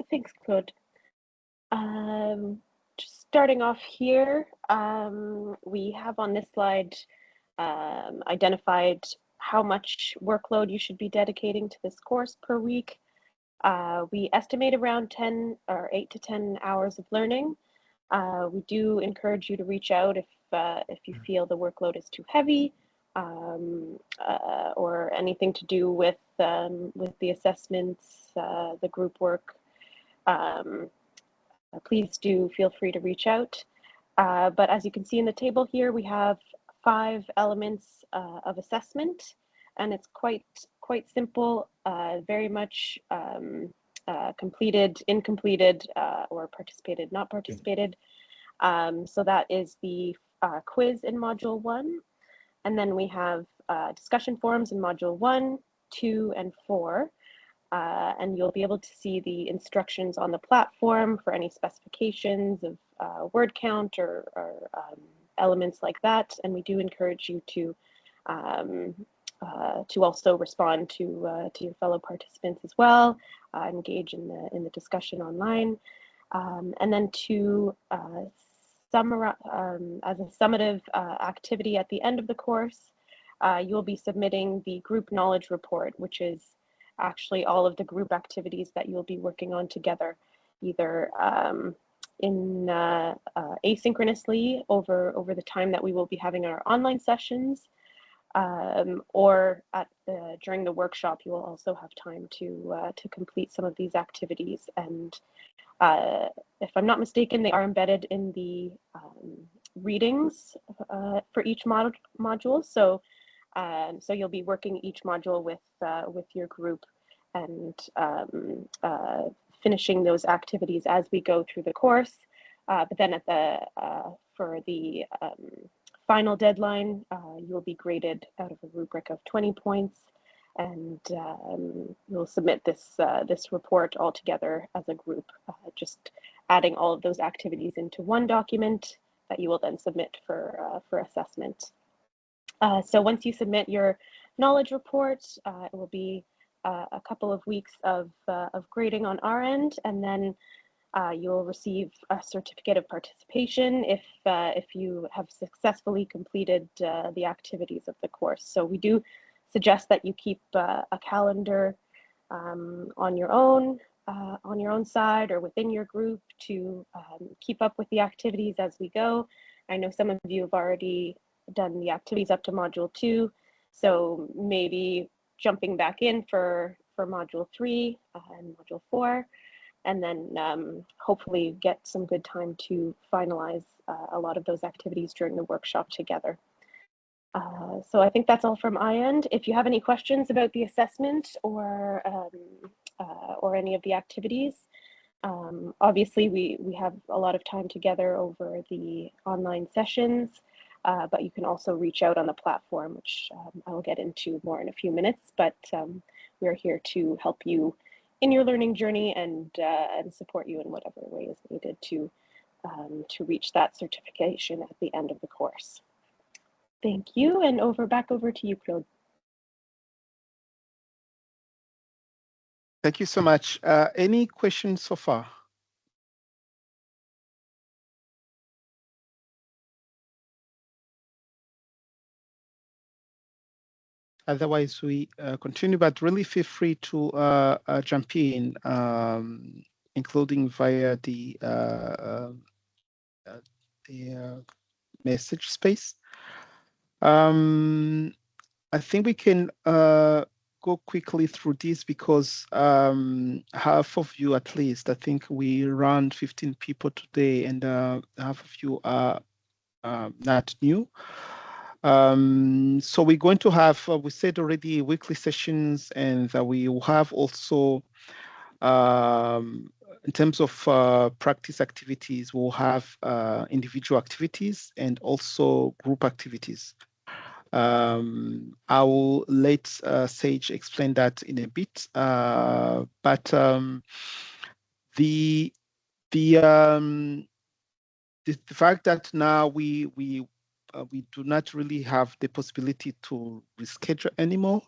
Thanks, Claude. Just starting off here, we have on this slide identified how much workload you should be dedicating to this course per week. We estimate around 8 to 10 hours of learning. We do encourage you to reach out if you feel the workload is too heavy, or anything to do with the assessments, the group work. Please do feel free to reach out. But as you can see in the table here, we have 5 elements of assessment, and it's quite simple, very much completed, incompleted, or participated, not participated. So that is the quiz in module 1. And then we have discussion forums in module 1, 2 and 4. And you'll be able to see the instructions on the platform for any specifications of word count or elements like that. And we do encourage you to also respond to your fellow participants as well, engage in the discussion online, and then to summarize as a summative activity at the end of the course. You'll be submitting the group knowledge report, which is actually all of the group activities that you'll be working on together, either asynchronously over the time that we will be having our online sessions, or during the workshop. You will also have time to complete some of these activities. And if I'm not mistaken, they are embedded in the readings for each module. So you'll be working each module with your group and finishing those activities as we go through the course. But then for the final deadline, you'll be graded out of a rubric of 20 points, and you'll submit this report all together as a group, just adding all of those activities into one document that you will then submit for assessment. So once you submit your knowledge report, it will be a couple of weeks of grading on our end, and then you'll receive a certificate of participation if you have successfully completed the activities of the course. So we do suggest that you keep a calendar on your own side or within your group to keep up with the activities as we go. I know some of you have already done the activities up to module 2, so maybe jumping back in for module 3 and module 4, and then hopefully get some good time to finalize a lot of those activities during the workshop together. So I think that's all from my end. If you have any questions about the assessment or any of the activities, obviously we have a lot of time together over the online sessions, but you can also reach out on the platform, which I will get into more in a few minutes. But we're here to help you in your learning journey and support you in whatever way is needed to reach that certification at the end of the course. Thank you, and back over to you, Claude. Thank you so much. Any questions so far? Otherwise, we continue, but really feel free to jump in, including via the message space. I think we can go quickly through this because half of you at least, I think we ran 15 people today, and half of you are not new. So we're going to have, we said already, weekly sessions, and we will have also, in terms of practice activities, we'll have individual activities and also group activities. I will let Sage explain that in a bit, but the fact that now we do not really have the possibility to reschedule anymore.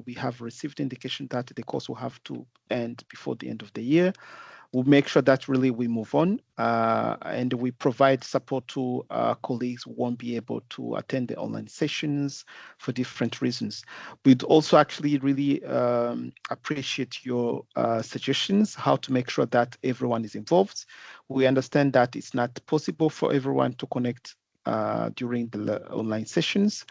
We have received indication that the course will have to end before the end of the year. We'll make sure that really we move on, and we provide support to colleagues who won't be able to attend the online sessions for different reasons. We'd also actually really appreciate your suggestions, how to make sure that everyone is involved. We understand that it's not possible for everyone to connect during the online sessions,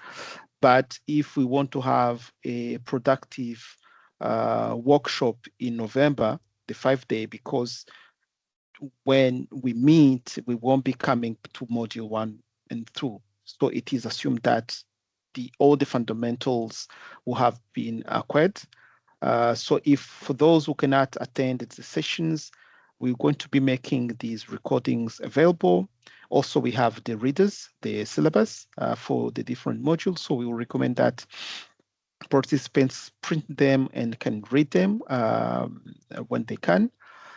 but if we want to have a productive workshop in November, the 5-day, because when we meet, we won't be coming to module 1 and 2. So it is assumed that all the fundamentals will have been acquired. So if for those who cannot attend the sessions, we're going to be making these recordings available. Also, we have the readers, the syllabus for the different modules. So we will recommend that participants print them and can read them when they can,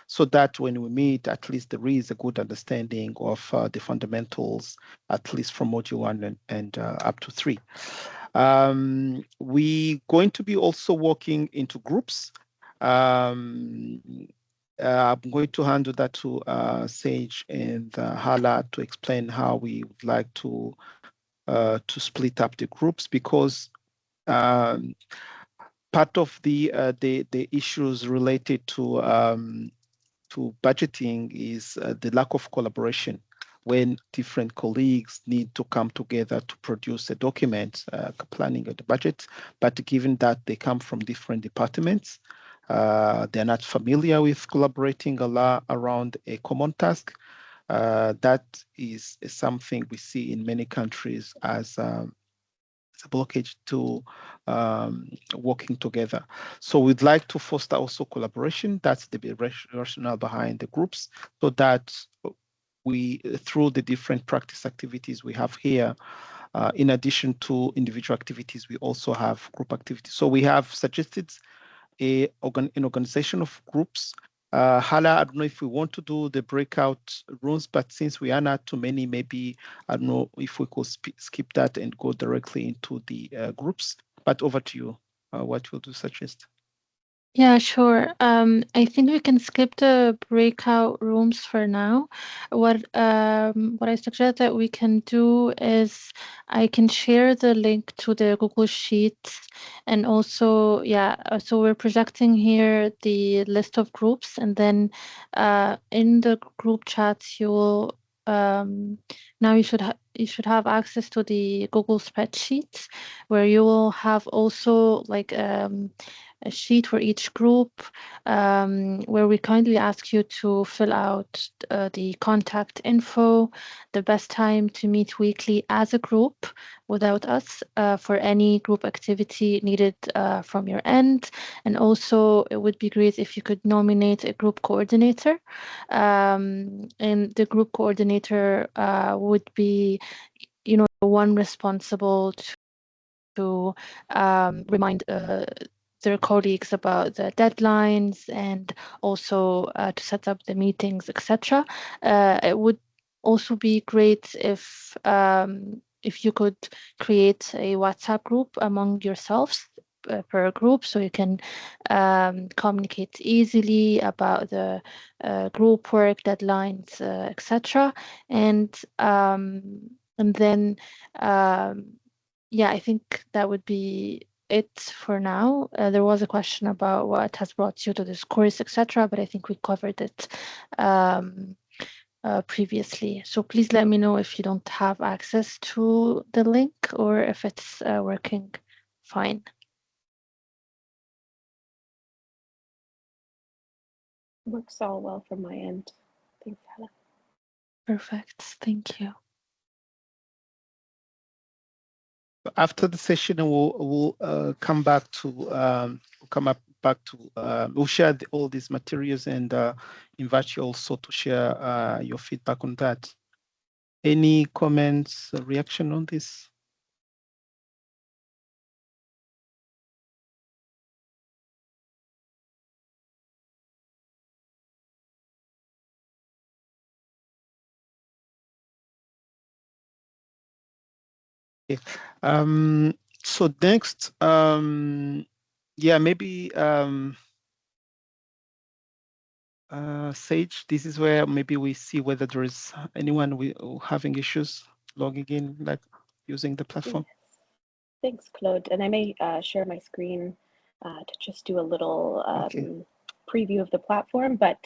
so that when we meet, at least there is a good understanding of the fundamentals, at least from module 1 and up to 3. We're going to be also working into groups. I'm going to hand that to Sage and Hala to explain how we would like to split up the groups, because part of the issues related to budgeting is the lack of collaboration when different colleagues need to come together to produce a document planning of the budget. But given that they come from different departments, they're not familiar with collaborating a lot around a common task. That is something we see in many countries as a blockage to working together. So we'd like to foster also collaboration. That's the rationale behind the groups, so that we, through the different practice activities we have here, in addition to individual activities, we also have group activities. So we have suggested an organization of groups. Hala, I don't know if we want to do the breakout rooms, but since we are not too many, maybe, I don't know if we could skip that and go directly into the groups. But over to you. What will you suggest? Yeah, sure. I think we can skip the breakout rooms for now. What I suggest that we can do is I can share the link to the Google Sheets, and also, yeah, so we're projecting here the list of groups, and then in the group chats you will now you should have access to the Google spreadsheets, where you will have also like a sheet for each group, where we kindly ask you to fill out the contact info, the best time to meet weekly as a group without us for any group activity needed from your end. And also, it would be great if you could nominate a group coordinator. And the group coordinator would be, the one responsible to remind their colleagues about the deadlines, and also to set up the meetings, etc. It would also be great if you could create a WhatsApp group among yourselves per group, so you can communicate easily about the group work deadlines, etc. And then yeah, I think that would be it for now. There was a question about what has brought you to this course, etc., but I think we covered it previously. So please let me know if you don't have access to the link or if it's working fine. Works all well from my end. Thanks, Hala. Perfect. Thank you. After the session, we'll come back to we'll share all these materials and invite you also to share your feedback on that. Any comments, reaction on this? Okay. So next, yeah, maybe Sage, this is where maybe we see whether there is anyone having issues logging in, like using the platform. Yes. Thanks, Claude. And I may share my screen to just do a little preview of the platform. But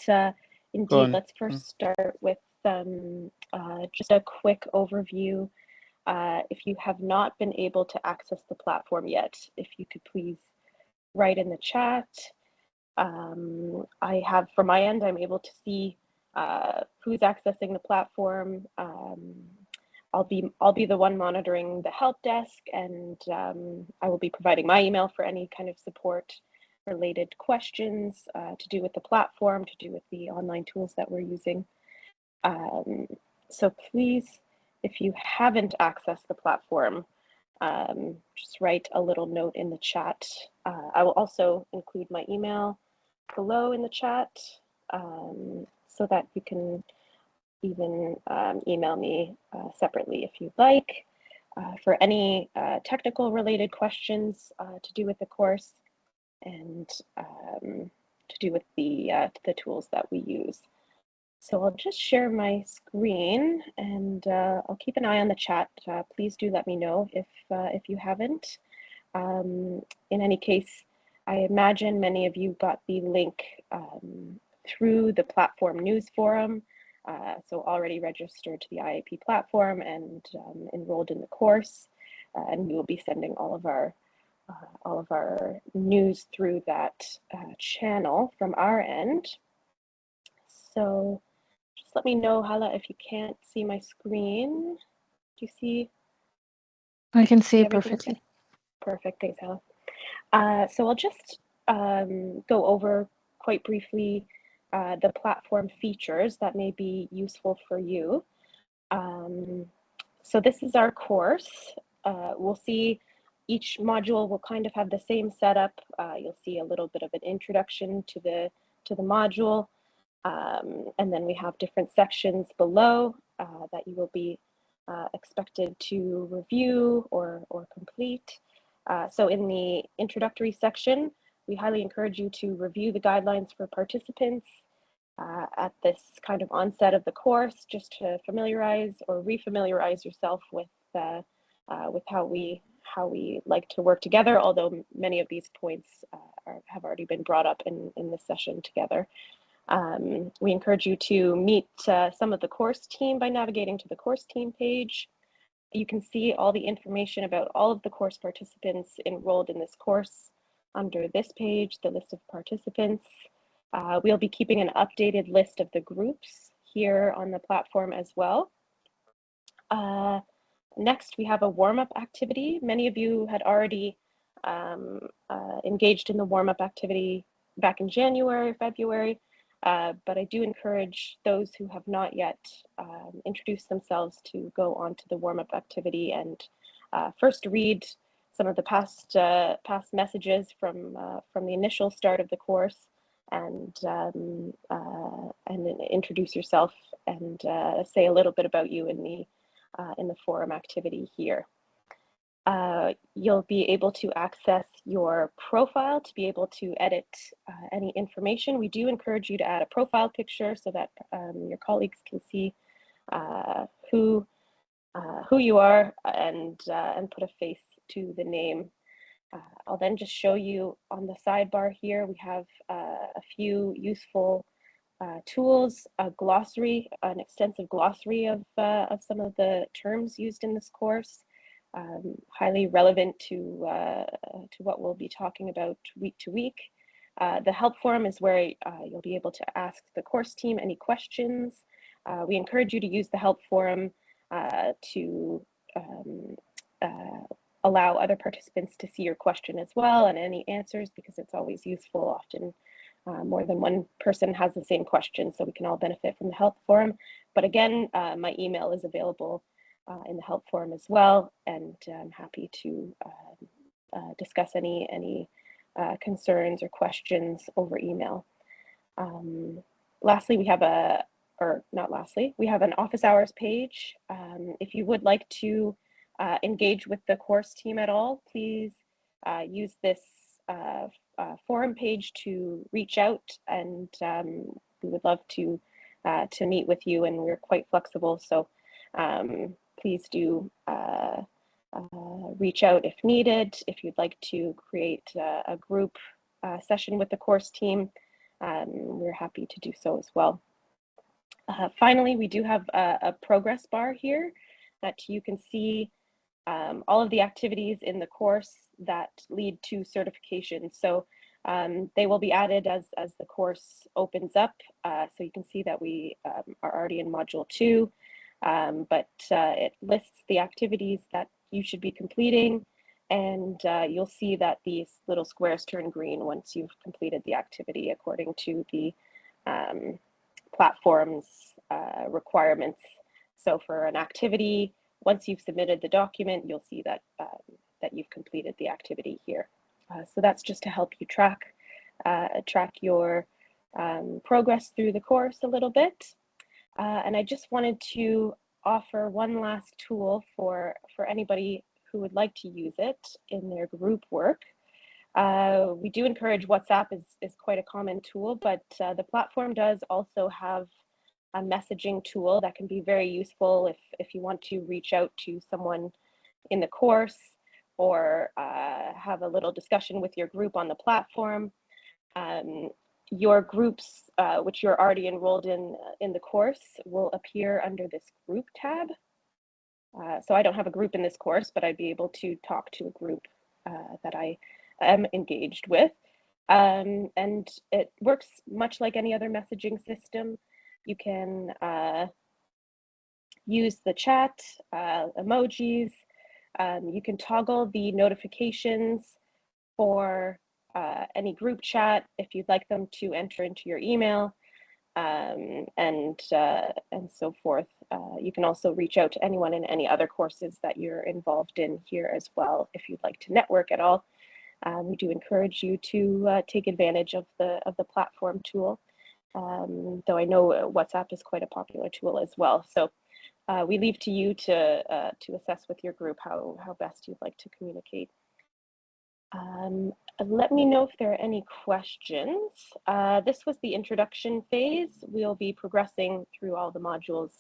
indeed, let's first start with just a quick overview. If you have not been able to access the platform yet, if you could please write in the chat. I have, from my end, I'm able to see who's accessing the platform. I'll be the one monitoring the help desk, and I will be providing my email for any kind of support related questions to do with the platform, to do with the online tools that we're using. So please, if you haven't accessed the platform, just write a little note in the chat. I will also include my email below in the chat so that you can even email me separately if you'd like for any technical related questions to do with the course and to do with the tools that we use. So I'll just share my screen and I'll keep an eye on the chat. Please do let me know if you haven't. In any case, I imagine many of you got the link through the platform news forum. So already registered to the IAP platform and enrolled in the course. And we will be sending all of our news through that channel from our end. So just let me know, Hala, if you can't see my screen. Do you see? I can see it perfectly. Okay? Perfect, thanks, Hala. So I'll just go over quite briefly the platform features that may be useful for you. So this is our course. We'll see each module will kind of have the same setup. You'll see a little bit of an introduction to the module. And then we have different sections below that you will be expected to review or complete. So in the introductory section, we highly encourage you to review the guidelines for participants at this kind of onset of the course, just to familiarize or refamiliarize yourself with how we like to work together, although many of these points have already been brought up in this session together. We encourage you to meet some of the course team by navigating to the course team page. You can see all the information about all of the course participants enrolled in this course under this page, the list of participants. We'll be keeping an updated list of the groups here on the platform as well. Next, we have a warm-up activity. Many of you had already engaged in the warm-up activity back in January, February, but I do encourage those who have not yet introduced themselves to go on to the warm-up activity and first read some of the past messages from the initial start of the course and introduce yourself and say a little bit about you in the forum activity here. You'll be able to access your profile to be able to edit any information. We do encourage you to add a profile picture so that your colleagues can see who you are and put a face to the name. I'll then just show you on the sidebar here, we have a few useful tools, a glossary, an extensive glossary of some of the terms used in this course, highly relevant to what we'll be talking about week to week. The help forum is where you'll be able to ask the course team any questions. We encourage you to use the help forum to allow other participants to see your question as well and any answers, because it's always useful. Often more than one person has the same question, so we can all benefit from the help forum. But again, my email is available in the help forum as well, and I'm happy to discuss any concerns or questions over email. Lastly, we have we have an office hours page. If you would like to engage with the course team at all, please use this forum page to reach out, and we would love to meet with you, and we're quite flexible. So please do reach out if needed. If you'd like to create a group session with the course team, we're happy to do so as well. Finally, we do have a progress bar here that you can see all of the activities in the course that lead to certification. So they will be added as the course opens up. So you can see that we are already in module 2, but it lists the activities that you should be completing, and you'll see that these little squares turn green once you've completed the activity according to the platform's requirements. So for an activity, once you've submitted the document, you'll see that, that you've completed the activity here. So that's just to help you track your progress through the course a little bit. And I just wanted to offer one last tool for anybody who would like to use it in their group work. We do encourage WhatsApp is quite a common tool, but the platform does also have a messaging tool that can be very useful if you want to reach out to someone in the course or have a little discussion with your group on the platform. Your groups, which you're already enrolled in the course, will appear under this group tab. So I don't have a group in this course, but I'd be able to talk to a group that I am engaged with. And it works much like any other messaging system. You can use the chat, emojis. You can toggle the notifications for any group chat if you'd like them to enter into your email, and so forth. You can also reach out to anyone in any other courses that you're involved in here as well if you'd like to network at all. We do encourage you to take advantage of the platform tool, though I know WhatsApp is quite a popular tool as well. So we leave to you to assess with your group how best you'd like to communicate. Let me know if there are any questions. This was the introduction phase. We'll be progressing through all the modules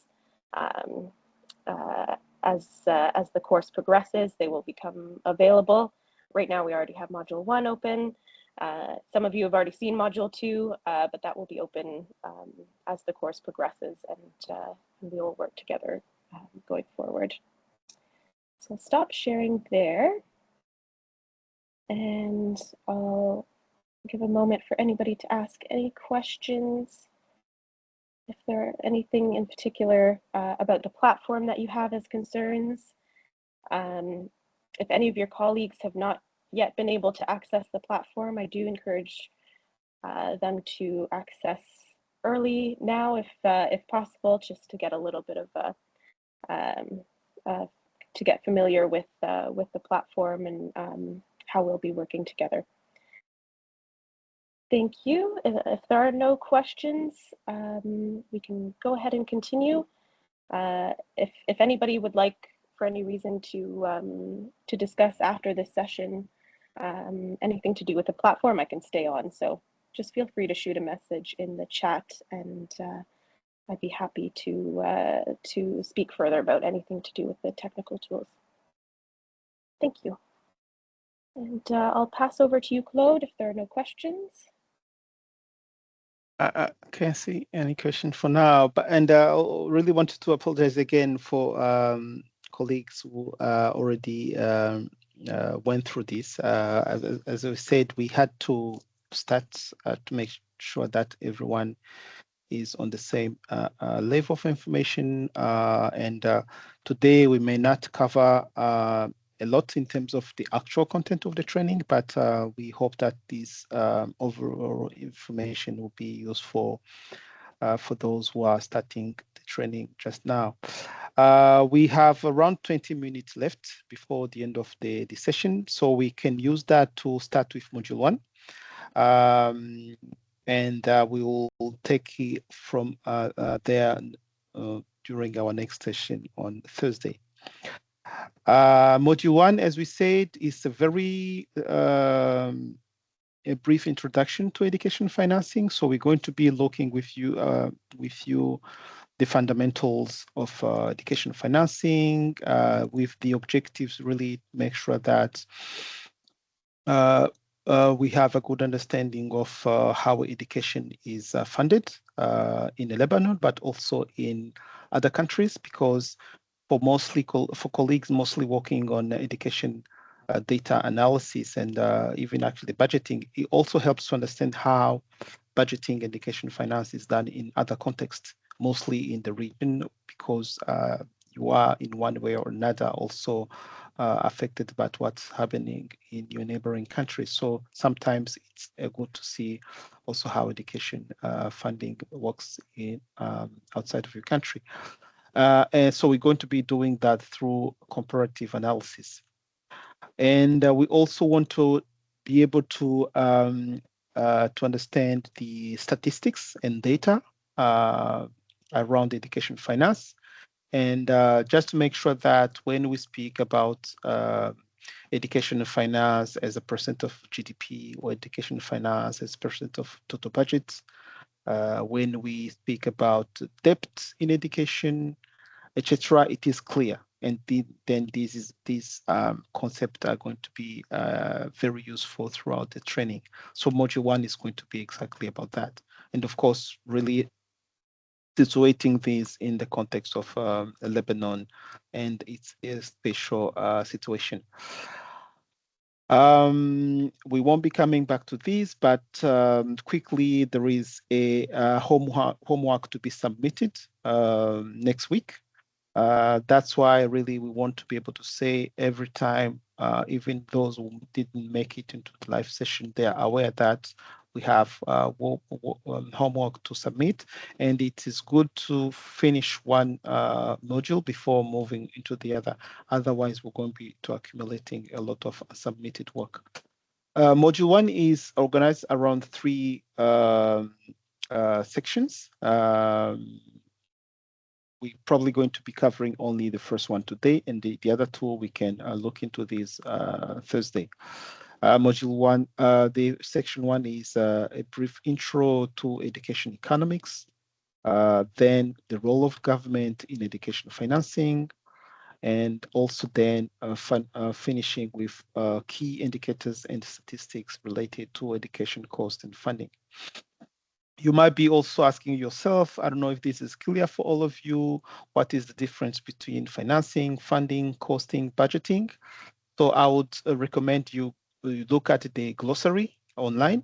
as the course progresses. They will become available. Right now, we already have Module 1 open. Some of you have already seen Module 2, but that will be open as the course progresses, and we will work together going forward. So I'll stop sharing there, and I'll give a moment for anybody to ask any questions. If there are anything in particular about the platform that you have as concerns. If any of your colleagues have not yet been able to access the platform, I do encourage them to access early now, if possible, just to get a little bit of to get familiar with the platform and how we'll be working together. Thank you. If there are no questions, we can go ahead and continue. If anybody would like, for any reason, to discuss after this session anything to do with the platform, I can stay on. So just feel free to shoot a message in the chat, and I'd be happy to speak further about anything to do with the technical tools. Thank you. And I'll pass over to you, Claude, if there are no questions. I can't see any question for now, but I really wanted to apologize again for colleagues who already went through this. As I said, we had to start to make sure that everyone is on the same level of information, and today we may not cover a lot in terms of the actual content of the training, but we hope that this overall information will be useful for those who are starting the training just now. We have around 20 minutes left before the end of the session, so we can use that to start with Module 1. And we will take it from there during our next session on Thursday. Module 1, as we said, is a very a brief introduction to education financing. So we're going to be looking with you the fundamentals of education financing, with the objectives really make sure that we have a good understanding of how education is funded in Lebanon, but also in other countries, because for colleagues mostly working on education data analysis and even actually budgeting, it also helps to understand how budgeting education finance is done in other contexts, mostly in the region, because you are in one way or another also affected by what's happening in your neighboring countries. So sometimes it's good to see also how education funding works in outside of your country. And so we're going to be doing that through comparative analysis. And we also want to be able to understand the statistics and data around education finance. And just to make sure that when we speak about education finance as a percent of GDP or education finance as a percent of total budget, when we speak about debt in education, etc., it is clear. And then these concepts are going to be very useful throughout the training. So module 1 is going to be exactly about that. And of course, really situating this in the context of Lebanon and its special situation. We won't be coming back to this, but quickly, there is a homework to be submitted next week. That's why really we want to be able to say every time, even those who didn't make it into the live session, they are aware that we have homework to submit, and it is good to finish one module before moving into the other. Otherwise, we're going to be accumulating a lot of submitted work. Module 1 is organized around 3 sections. We're probably going to be covering only the first one today, and the other 2 we can look into this Thursday. Module 1, the section 1 is a brief intro to education economics, then the role of government in education financing, and also then finishing with key indicators and statistics related to education cost and funding. You might be also asking yourself, I don't know if this is clear for all of you, what is the difference between financing, funding, costing, budgeting? So I would recommend you look at the glossary online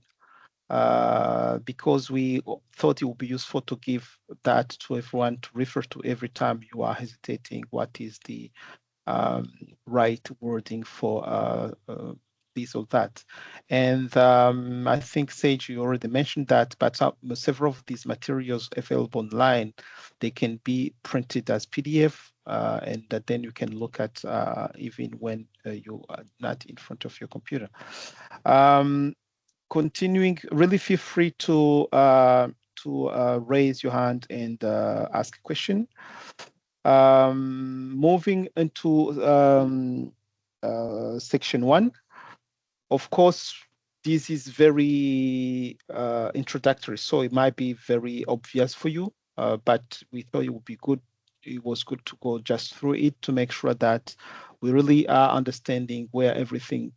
because we thought it would be useful to give that to everyone to refer to every time you are hesitating what is the right wording for this or that. And I think, Sage, you already mentioned that, but several of these materials available online, they can be printed as PDF, and that then you can look at even when you are not in front of your computer. Continuing, really feel free to raise your hand and ask a question. Moving into section 1, of course, this is very introductory, so it might be very obvious for you, but we thought it would be good. It was good to go just through it to make sure that we really are understanding where everything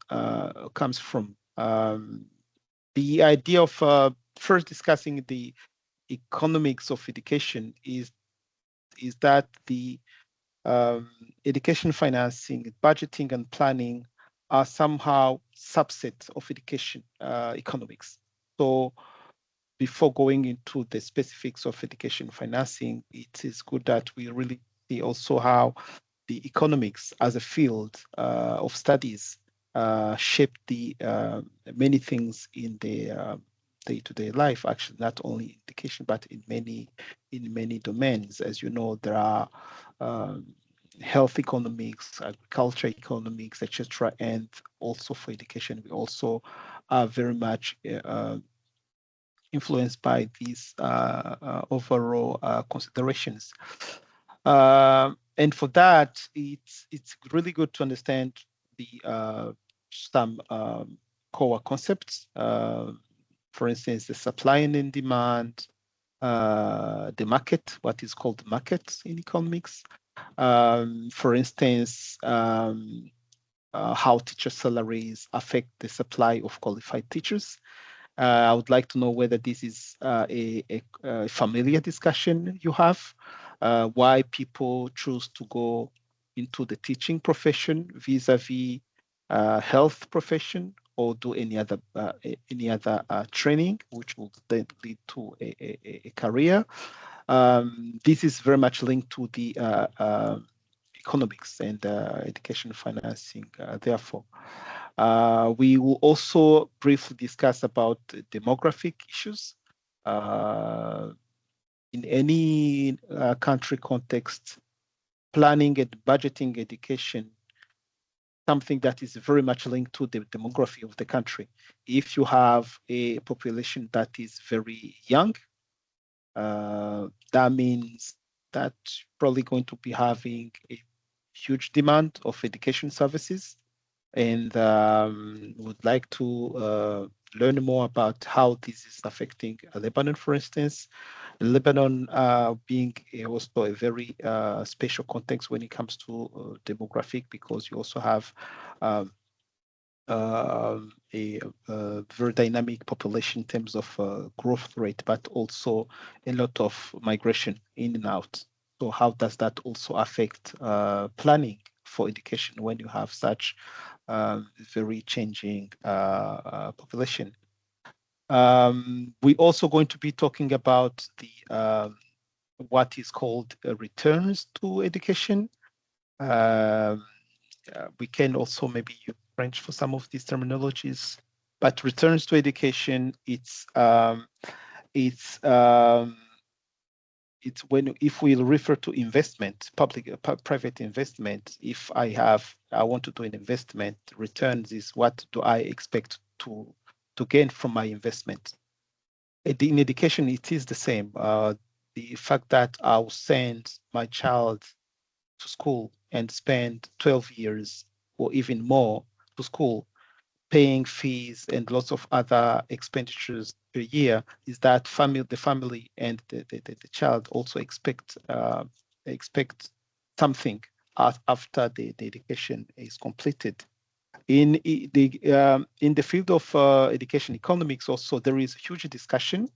comes from. The idea of first discussing the economics of education is that the education financing, budgeting, and planning are somehow subsets of education economics. So before going into the specifics of education financing, it is good that we really see also how the economics as a field of studies shape the many things in the day-to-day life, actually, not only in education, but in many domains. As you know, there are health economics, agriculture economics, etc. And also for education, we also are very much influenced by these overall considerations. And for that, it's really good to understand the some core concepts. For instance, the supply and demand, the market, what is called the market in economics. For instance, how teacher salaries affect the supply of qualified teachers. I would like to know whether this is a familiar discussion you have, why people choose to go into the teaching profession vis-a-vis health profession, or do any other training, which will then lead to a career. This is very much linked to the economics and education financing, therefore. We will also briefly discuss about demographic issues. in any country context, planning and budgeting education, something that is very much linked to the demography of the country. If you have a population that is very young, that means that probably going to be having a huge demand of education services, and would like to learn more about how this is affecting Lebanon, for instance. Lebanon being also a very special context when it comes to demographic, because you also have a very dynamic population in terms of growth rate, but also a lot of migration in and out. So how does that also affect planning for education when you have such very changing population? We're also going to be talking about the what is called returns to education. We can also maybe use French for some of these terminologies, but returns to education, it's when, if we refer to investment, private investment, if I want to do an investment, returns is what do I expect to gain from my investment. In education, it is the same. The fact that I'll send my child to school and spend 12 years or even more to school, paying fees and lots of other expenditures per year, is that the family and the child also expect something after the education is completed. In the field of education economics also, there is a huge discussion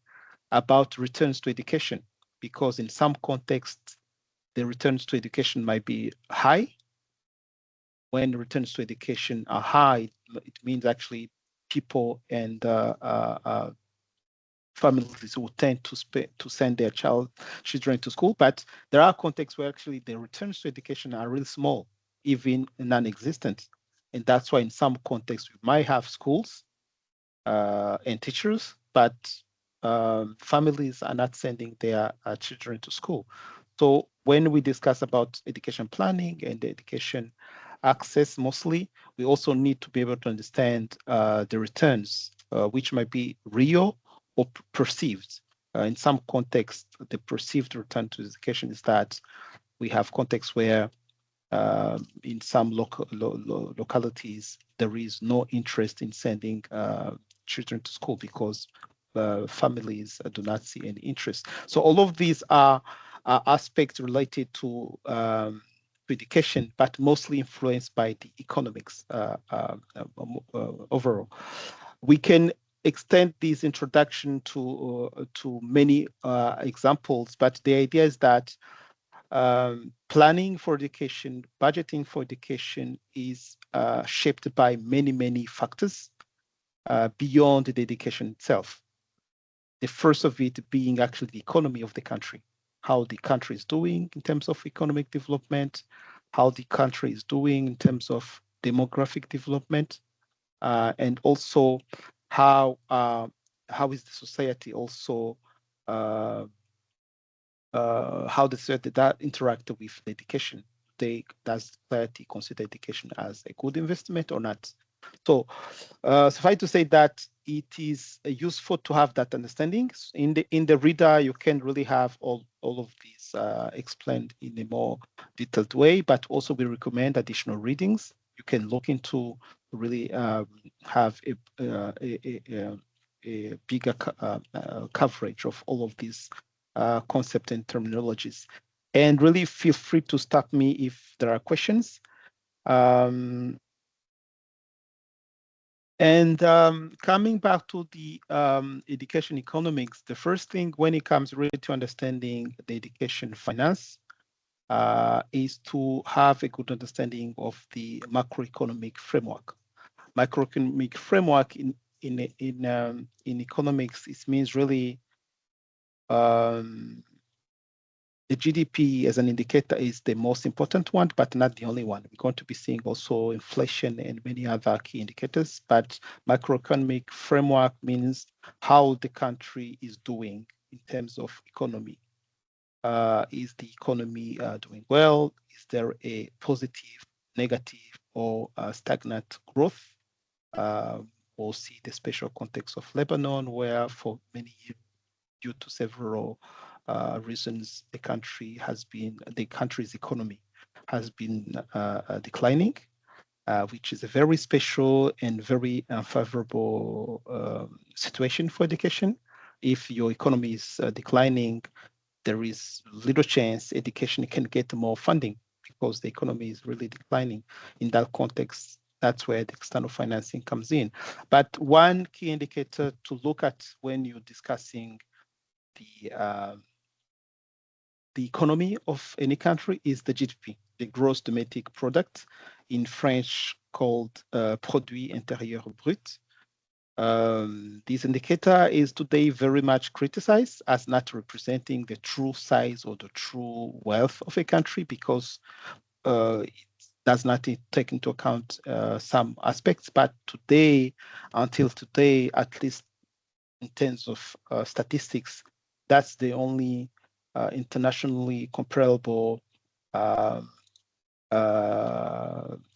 about returns to education, because in some contexts, the returns to education might be high. When returns to education are high, it means actually people and families will tend to send their children to school. But there are contexts where actually the returns to education are really small, even non-existent. And that's why in some contexts we might have schools and teachers, but families are not sending their children to school. So when we discuss about education planning and education access mostly, we also need to be able to understand the returns, which might be real or perceived. In some contexts, the perceived return to education is that we have contexts where in some localities, there is no interest in sending children to school because families do not see any interest. So all of these are aspects related to education, but mostly influenced by the economics overall. We can extend this introduction to many examples, but the idea is that planning for education, budgeting for education is shaped by many factors beyond the education itself. The first of it being actually the economy of the country, how the country is doing in terms of economic development, how the country is doing in terms of demographic development, and also how is the society also how the society that interact with the education. Does society consider education as a good investment or not? So suffice to say that it is useful to have that understanding. In the reader, you can really have all of these explained in a more detailed way, but also we recommend additional readings. You can look into really have a bigger coverage of all of these concepts and terminologies. And really feel free to stop me if there are questions. Coming back to the education economics, the first thing when it comes really to understanding the education finance is to have a good understanding of the macroeconomic framework. Macroeconomic framework in economics, it means really the GDP as an indicator is the most important one, but not the only one. We're going to be seeing also inflation and many other key indicators, but macroeconomic framework means how the country is doing in terms of economy. Is the economy doing well? Is there a positive, negative, or stagnant growth? We'll see the special context of Lebanon, where for many years, due to several reasons, the country's economy has been declining, which is a very special and very unfavorable situation for education. If your economy is declining, there is little chance education can get more funding because the economy is really declining. In that context, that's where the external financing comes in. But one key indicator to look at when you're discussing the economy of any country is the GDP, the gross domestic product, in French called Produit Intérieur Brut. This indicator is today very much criticized as not representing the true size or the true wealth of a country because it does not take into account some aspects. But today, until today, at least in terms of statistics, that's the only internationally comparable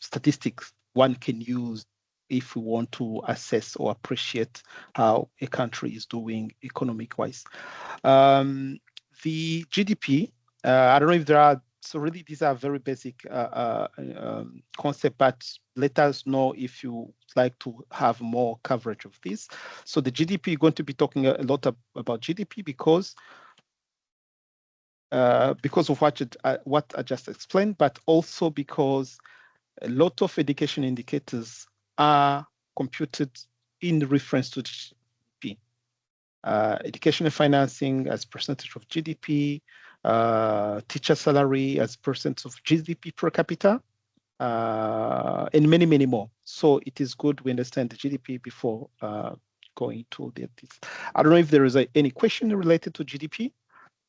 statistics one can use if we want to assess or appreciate how a country is doing economic-wise. The GDP, I don't know if there are, so really these are very basic concepts, but let us know if you like to have more coverage of this. So the GDP, you're going to be talking a lot about GDP because of what I just explained, but also because a lot of education indicators are computed in reference to GDP. Educational financing as percentage of GDP, teacher salary as percent of GDP per capita, and many, many more. So it is good we understand the GDP before going to this. I don't know if there is any question related to GDP.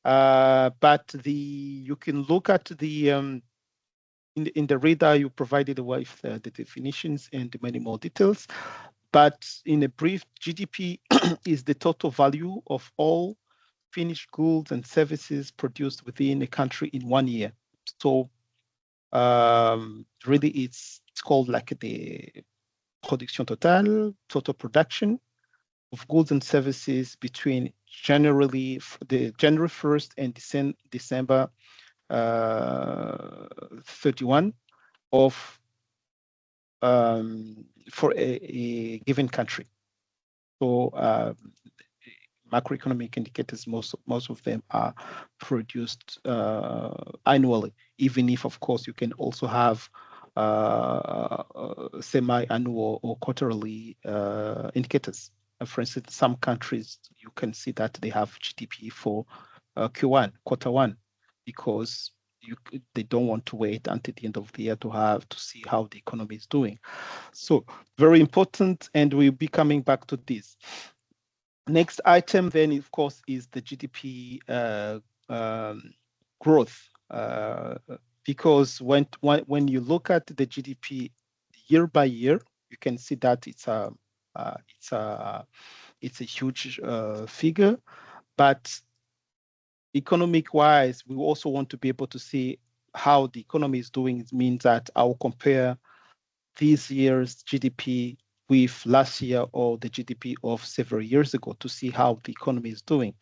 But you can look at the in the reader you provided with the definitions and many more details. But in a brief, GDP is the total value of all finished goods and services produced within a country in 1 year. So really, it's called like the production total, total production of goods and services between January 1st and December 31 of for a given country. So macroeconomic indicators, most of them are produced annually, even if, of course, you can also have semi-annual or quarterly indicators. For instance, some countries, you can see that they have GDP for Q1, quarter one, because they don't want to wait until the end of the year to see how the economy is doing. So very important, and we'll be coming back to this. Next item then, of course, is the GDP growth, because when you look at the GDP year by year, you can see that it's a huge figure, but economic-wise, we also want to be able to see how the economy is doing. It means that I'll compare this year's GDP with last year or the GDP of several years ago to see how the economy is doing.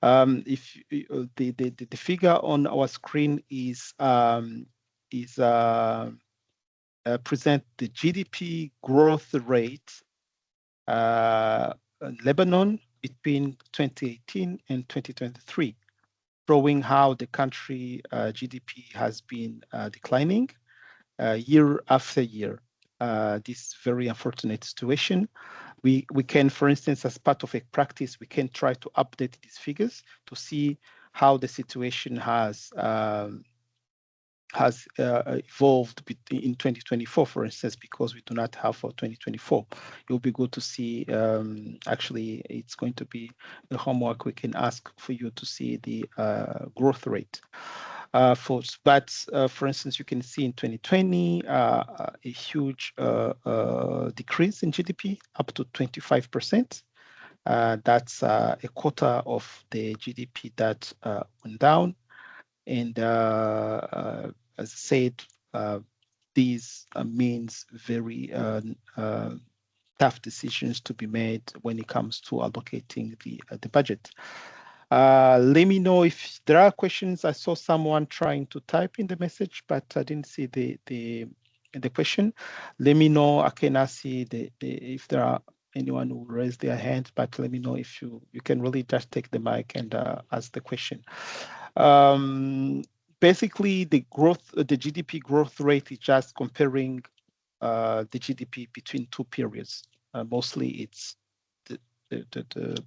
If the figure on our screen is present the GDP growth rate in Lebanon between 2018 and 2023, showing how the country GDP has been declining year after year. This very unfortunate situation. We can, for instance, as part of a practice, we can try to update these figures to see how the situation has evolved in 2024, for instance, because we do not have for 2024. It will be good to see, actually, it's going to be a homework we can ask for you to see the growth rate. For instance, you can see in 2020 a huge decrease in GDP, up to 25%. That's a quarter of the GDP that went down. And as I said, these means very tough decisions to be made when it comes to allocating the budget. Let me know if there are questions. I saw someone trying to type in the message, but I didn't see the question. Let me know. I cannot see if there are anyone who raised their hand, but let me know if you can really just take the mic and ask the question. Basically, the GDP growth rate is just comparing the GDP between two periods. Mostly, it's the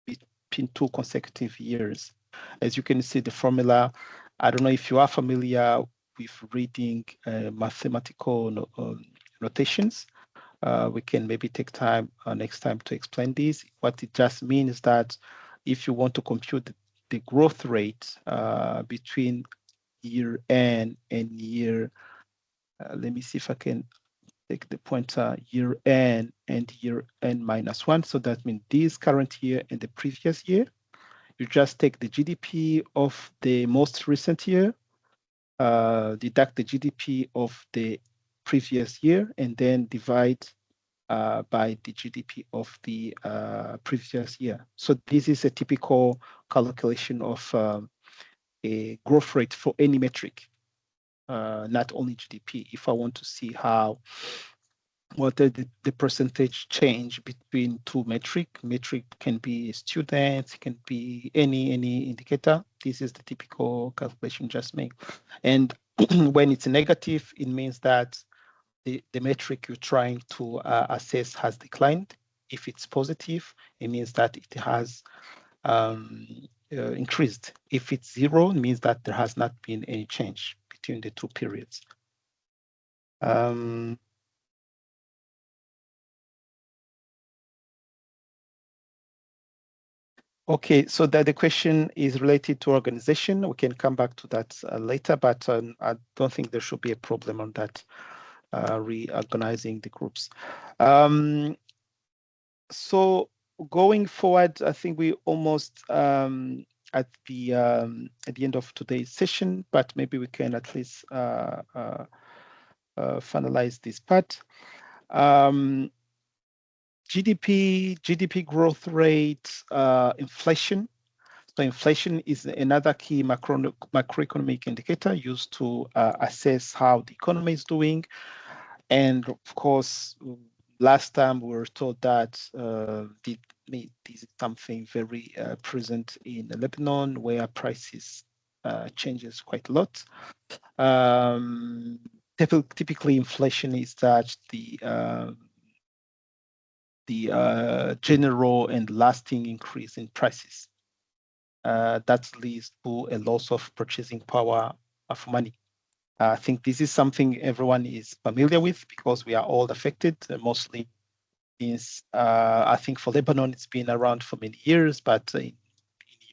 between two consecutive years. As you can see, the formula. I don't know if you are familiar with reading mathematical notations. We can maybe take time next time to explain this. What it just means is that if you want to compute the growth rate between year N and year, let me see if I can take the pointer, year N and year N minus 1. So that means this current year and the previous year. You just take the GDP of the most recent year, deduct the GDP of the previous year, and then divide by the GDP of the previous year. So this is a typical calculation of a growth rate for any metric, not only GDP. If I want to see what the percentage change between two metric can be students, it can be any indicator. This is the typical calculation just made. And when it's negative, it means that the metric you're trying to assess has declined. If it's positive, it means that it has increased. If it's zero, it means that there has not been any change between the two periods. Okay, so the question is related to organization. We can come back to that later, but I don't think there should be a problem on that, reorganizing the groups. So going forward, I think we almost at the end of today's session, but maybe we can at least finalize this part. GDP growth rate, inflation. So inflation is another key macroeconomic indicator used to assess how the economy is doing. And of course, last time we were told that this is something very present in Lebanon, where prices changes quite a lot. Typically, inflation is that the general and lasting increase in prices. That leads to a loss of purchasing power of money. I think this is something everyone is familiar with because we are all affected, mostly since I think for Lebanon it's been around for many years, but in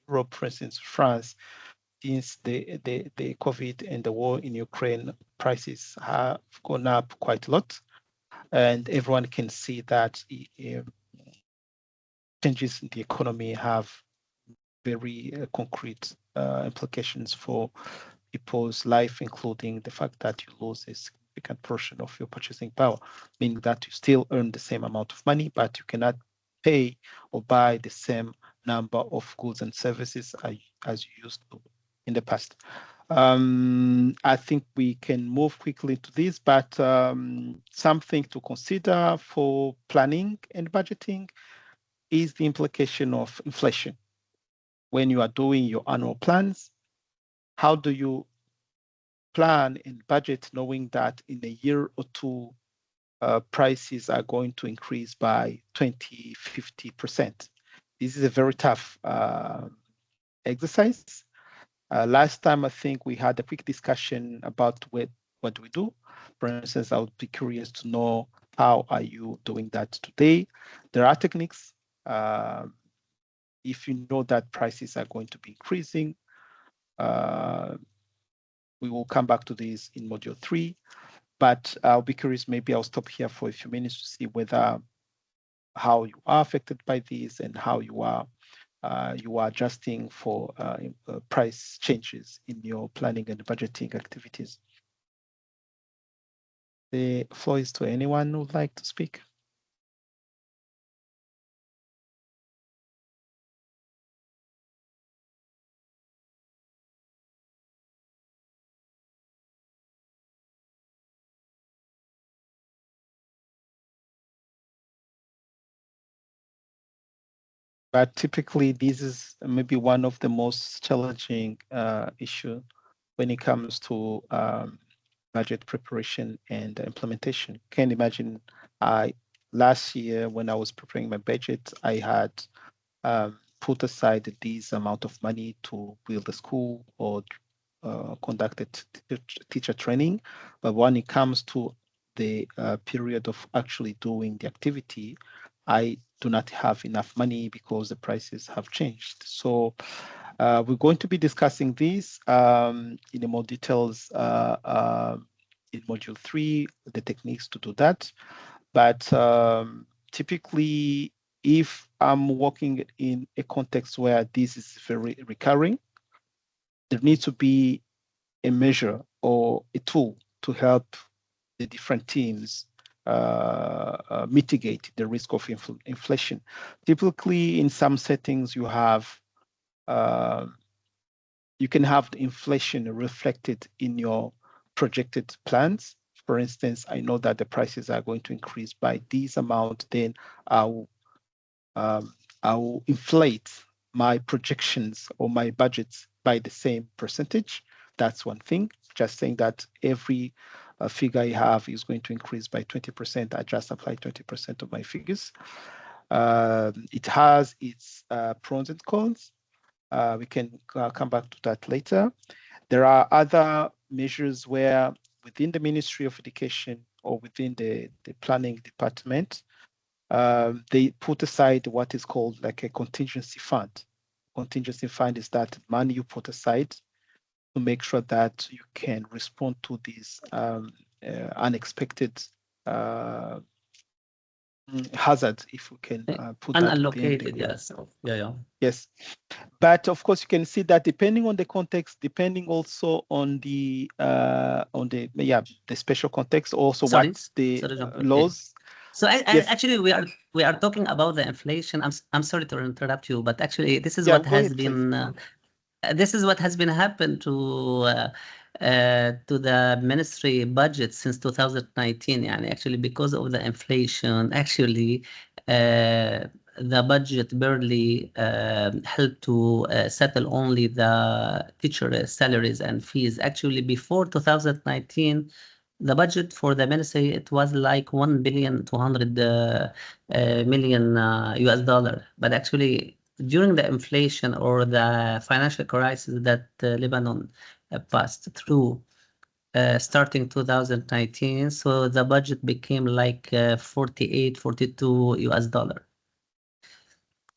Europe, for instance, France, since the COVID and the war in Ukraine, prices have gone up quite a lot, and everyone can see that changes in the economy have very concrete implications for people's life, including the fact that you lose a significant portion of your purchasing power, meaning that you still earn the same amount of money, but you cannot pay or buy the same number of goods and services as you used to in the past. I think we can move quickly to this, but something to consider for planning and budgeting is the implication of inflation. When you are doing your annual plans, how do you plan and budget knowing that in a year or two, prices are going to increase by 20, 50%? This is a very tough exercise. Last time, I think we had a quick discussion about what do we do. For instance, I would be curious to know how are you doing that today? There are techniques. If you know that prices are going to be increasing, we will come back to this in module 3, but I'll be curious, maybe I'll stop here for a few minutes to see whether how you are affected by this and how you are you are adjusting for price changes in your planning and budgeting activities. The floor is to anyone who would like to speak. But typically, this is maybe one of the most challenging issue when it comes to budget preparation and implementation. Can't imagine last year when I was preparing my budget, I had put aside this amount of money to build a school or conduct a teacher training. But when it comes to the period of actually doing the activity, I do not have enough money because the prices have changed. So we're going to be discussing this in more details in module 3, the techniques to do that. But typically, if I'm working in a context where this is very recurring, there needs to be a measure or a tool to help the different teams mitigate the risk of inflation. Typically, in some settings, you have you can have the inflation reflected in your projected plans. For instance, I know that the prices are going to increase by this amount, then I'll inflate my projections or my budgets by the same percentage. That's one thing. Just saying that every figure I have is going to increase by 20%. I just apply 20% of my figures. It has its pros and cons. We can come back to that later. There are other measures where within the Ministry of Education or within the planning department, they put aside what is called like a contingency fund. Contingency fund is that money you put aside to make sure that you can respond to these unexpected hazards, if we can put that unallocated. Yes. Yeah. Yes. But of course, you can see that depending on the context, depending also on the special context, also what the laws. So actually, we are talking about the inflation. I'm sorry to interrupt you, but actually, this is what has been this is what has been happened to the ministry budget since 2019. And actually, because of the inflation, actually, the budget barely helped to settle only the teacher salaries and fees. Actually, before 2019, the budget for the ministry, it was like $1.2 billion US dollar. But actually, during the inflation or the financial crisis that Lebanon passed through, starting 2019, so the budget became like 48, 42 US dollar.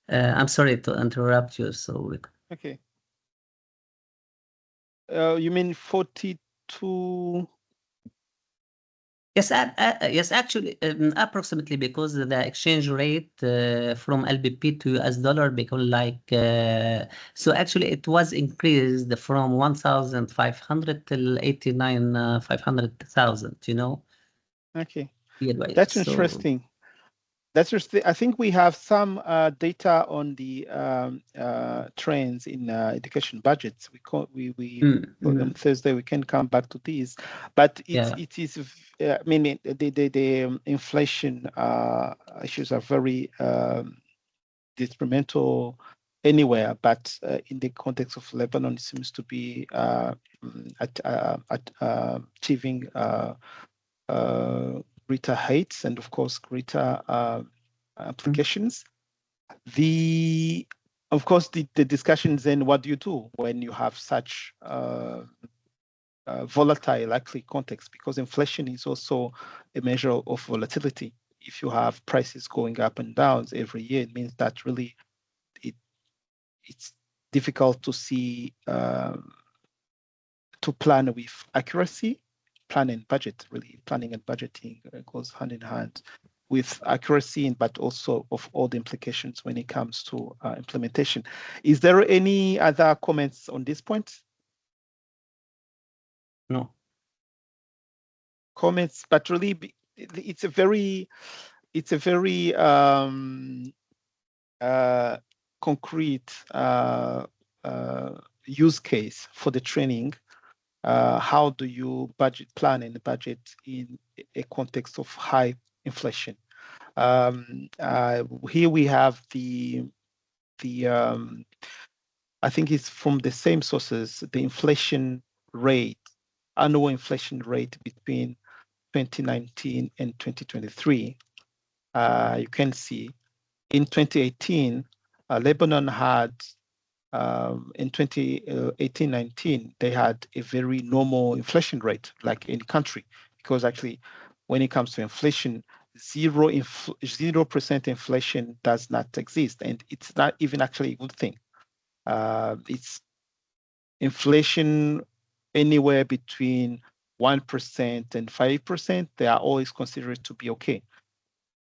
I'm sorry to interrupt you. So okay. You mean 42? Yes, yes, actually, approximately, because the exchange rate from LBP to US dollar become like so. Actually, it was increased from 1,500 till 500,000. You know. Okay, that's interesting. That's just. I think we have some data on the trends in education budgets. On Thursday we can come back to these, but it is. I mean, the inflation issues are very detrimental anywhere, but in the context of Lebanon, it seems to be achieving greater heights and, of course, greater applications. Of course, the discussions then, what do you do when you have such volatile, likely context? Because inflation is also a measure of volatility. If you have prices going up and down every year, it means that really it's difficult to see to plan with accuracy. Plan and budget, really, planning and budgeting goes hand in hand with accuracy, but also of all the implications when it comes to implementation. Is there any other comments on this point? No. Comments, but really it's a very concrete use case for the training. How do you budget plan and budget in a context of high inflation? Here we have the I think it's from the same sources, the inflation rate, annual inflation rate between 2019 and 2023. You can see in 2018, Lebanon had, in 2018-19, they had a very normal inflation rate, like any country, because actually, when it comes to inflation, 0% inflation does not exist, and it's not even actually a good thing. It's inflation anywhere between 1% and 5%, they are always considered to be okay.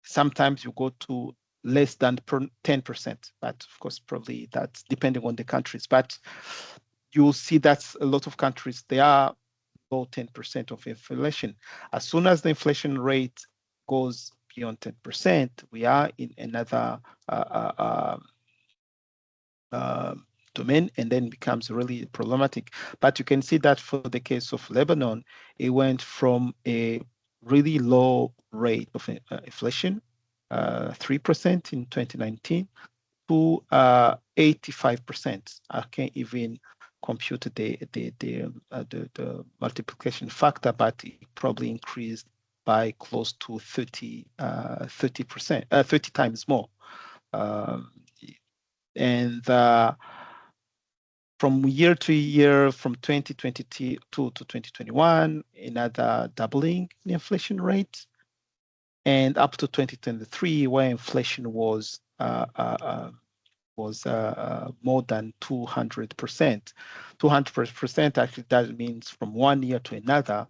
Sometimes you go to less than 10%, but of course, probably that's depending on the countries. But you'll see that a lot of countries, they are below 10% of inflation. As soon as the inflation rate goes beyond 10%, we are in another domain, and then becomes really problematic. But you can see that for the case of Lebanon, it went from a really low rate of inflation, 3% in 2019, to 85%. I can't even compute the multiplication factor, but it probably increased by close to 30 times more. And from year to year, from 2022 to 2021, another doubling in inflation rate, and up to 2023, where inflation was more than 200%. 200% actually, that means from one year to another,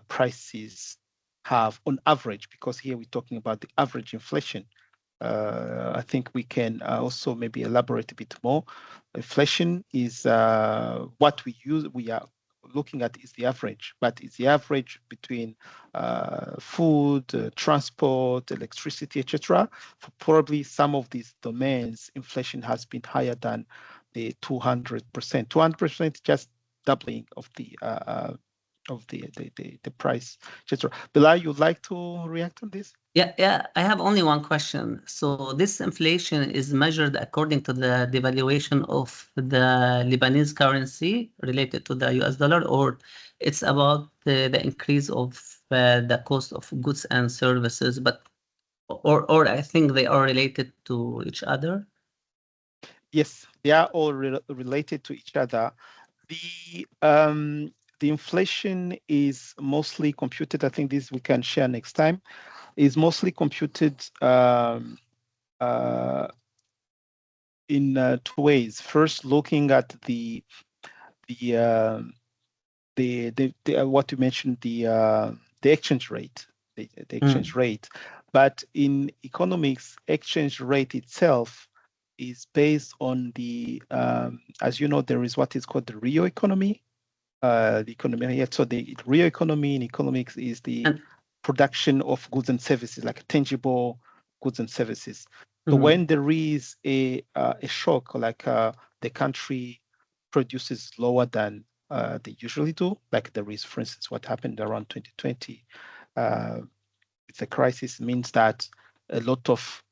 prices have, on average, because here we're talking about the average inflation. I think we can also maybe elaborate a bit more. Inflation is what we are looking at is the average, but it's the average between food, transport, electricity, etc. For probably some of these domains, inflation has been higher than the 200%. 200% just doubling of the price, etc. Bilal, you'd like to react on this? Yeah, I have only one question. So this inflation is measured according to the devaluation of the Lebanese currency related to the US dollar, or it's about the increase of the cost of goods and services, or I think they are related to each other? Yes, they are all related to each other. The inflation is mostly computed, I think this we can share next time, is mostly computed in 2 ways. First, looking at the what you mentioned, the exchange rate, the exchange rate. But in economics, exchange rate itself is based on the, as you know, there is what is called the real economy. The economy, yeah, so the real economy in economics is the production of goods and services, like tangible goods and services. So when there is a shock, like the country produces lower than they usually do, like there is, for instance, what happened around 2020 with the crisis, means that a lot of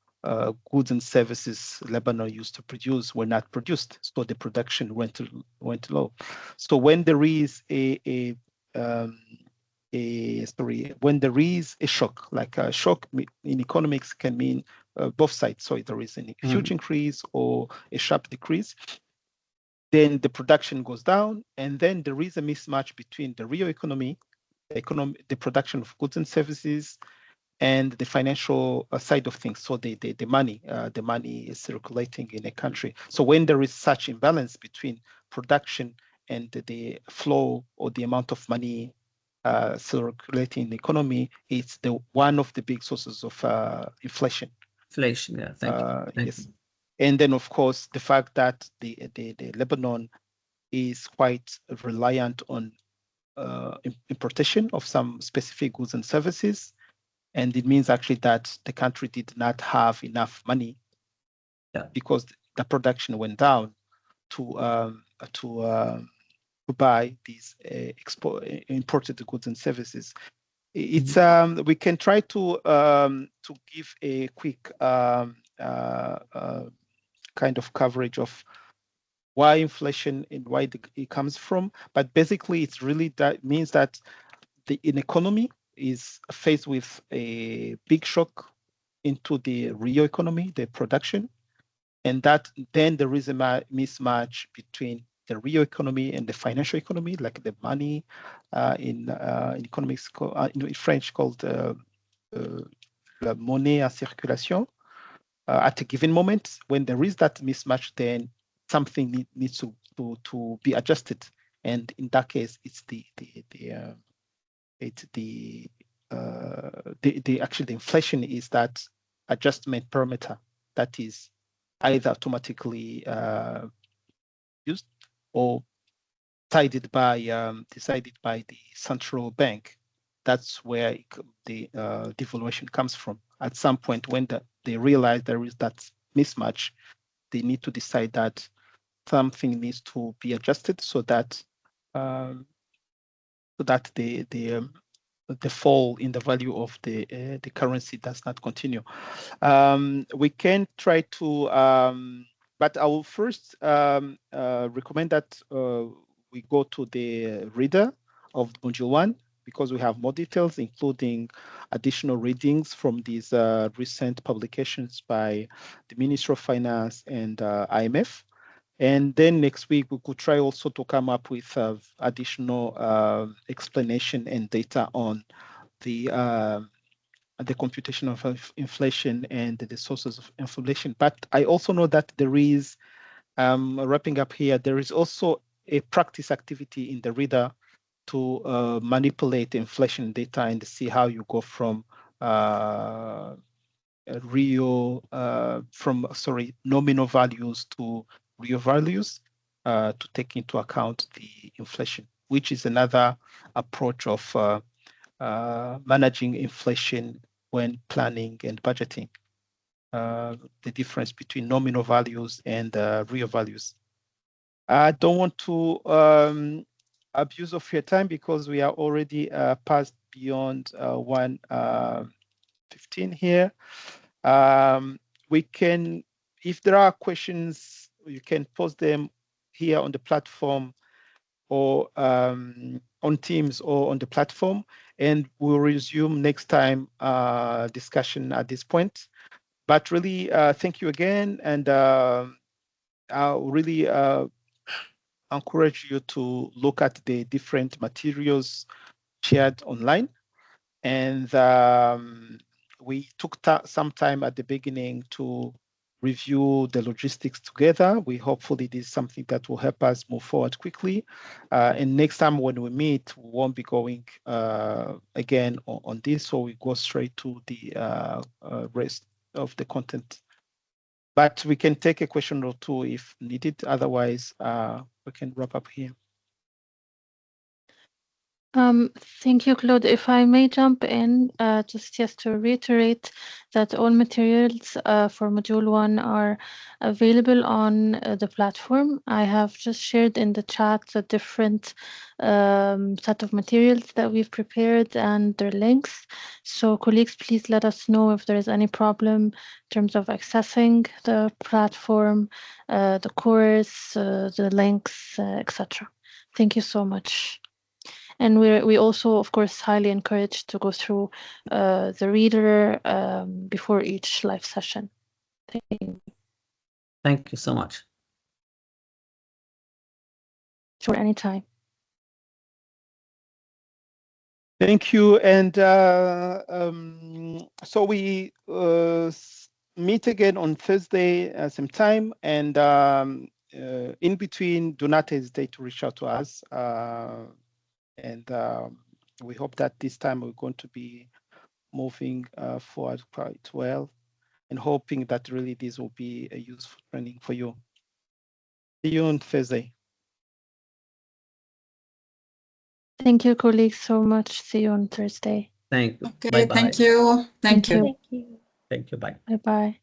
goods and services Lebanon used to produce were not produced, so the production went low. So when there is when there is a shock, like a shock in economics can mean both sides. So if there is a huge increase or a sharp decrease, then the production goes down, and then there is a mismatch between the real economy, the production of goods and services, and the financial side of things. So the money is circulating in a country. So when there is such imbalance between production and the flow or the amount of money circulating in the economy, it's one of the big sources of inflation. Inflation, yeah. Thank you. Yes. And then, of course, the fact that the Lebanon is quite reliant on importation of some specific goods and services, and it means actually that the country did not have enough money, because the production went down to buy these imported goods and services. It's we can try to give a quick kind of coverage of why inflation and why it comes from, but basically it's really that means that an economy is faced with a big shock into the real economy, the production, and that then there is a mismatch between the real economy and the financial economy, like the money in economics, in French called la monnaie en circulation. At a given moment, when there is that mismatch, then something needs to be adjusted, and in that case, it's actually the inflation is that adjustment parameter that is either automatically used or decided by the central bank. That's where the devaluation comes from. At some point, when they realize there is that mismatch, they need to decide that something needs to be adjusted so that the fall in the value of the currency does not continue. We can try to, but I will first recommend that we go to the reader of Module 1, because we have more details, including additional readings from these recent publications by the Ministry of Finance and IMF. And then next week, we could try also to come up with additional explanation and data on the computation of inflation and the sources of inflation. But I also know that there is, wrapping up here, there is also a practice activity in the reader to manipulate inflation data and see how you go from nominal values to real values to take into account the inflation, which is another approach of managing inflation when planning and budgeting, the difference between nominal values and real values. I don't want to abuse of your time because we are already past beyond 1:15 here. We can, if there are questions, you can post them here on the platform or on Teams or on the platform, and we'll resume next time discussion at this point. But really, thank you again, and I'll really encourage you to look at the different materials shared online. And we took some time at the beginning to review the logistics together. We hopefully this is something that will help us move forward quickly. And next time when we meet, we won't be going again on this, so we go straight to the rest of the content. But we can take a question or two if needed. Otherwise, we can wrap up here. Thank you, Claude. If I may jump in, just to reiterate that all materials for Module 1 are available on the platform. I have just shared in the chat the different set of materials that we've prepared and their links. So colleagues, please let us know if there is any problem in terms of accessing the platform, the course, the links, etc. Thank you so much. And we also, of course, highly encourage to go through the reader before each live session. Thank you. Thank you so much. Sure, anytime. Thank you. And so we meet again on Thursday same time. And in between, do not hesitate to reach out to us. And we hope that this time we're going to be moving forward quite well, and hoping that really this will be a useful training for you. See you on Thursday. Thank you, colleagues, so much. See you on Thursday. Thank you. Okay, Bye-bye. thank you. Thank you. Thank you. Thank you. Bye. Bye-bye.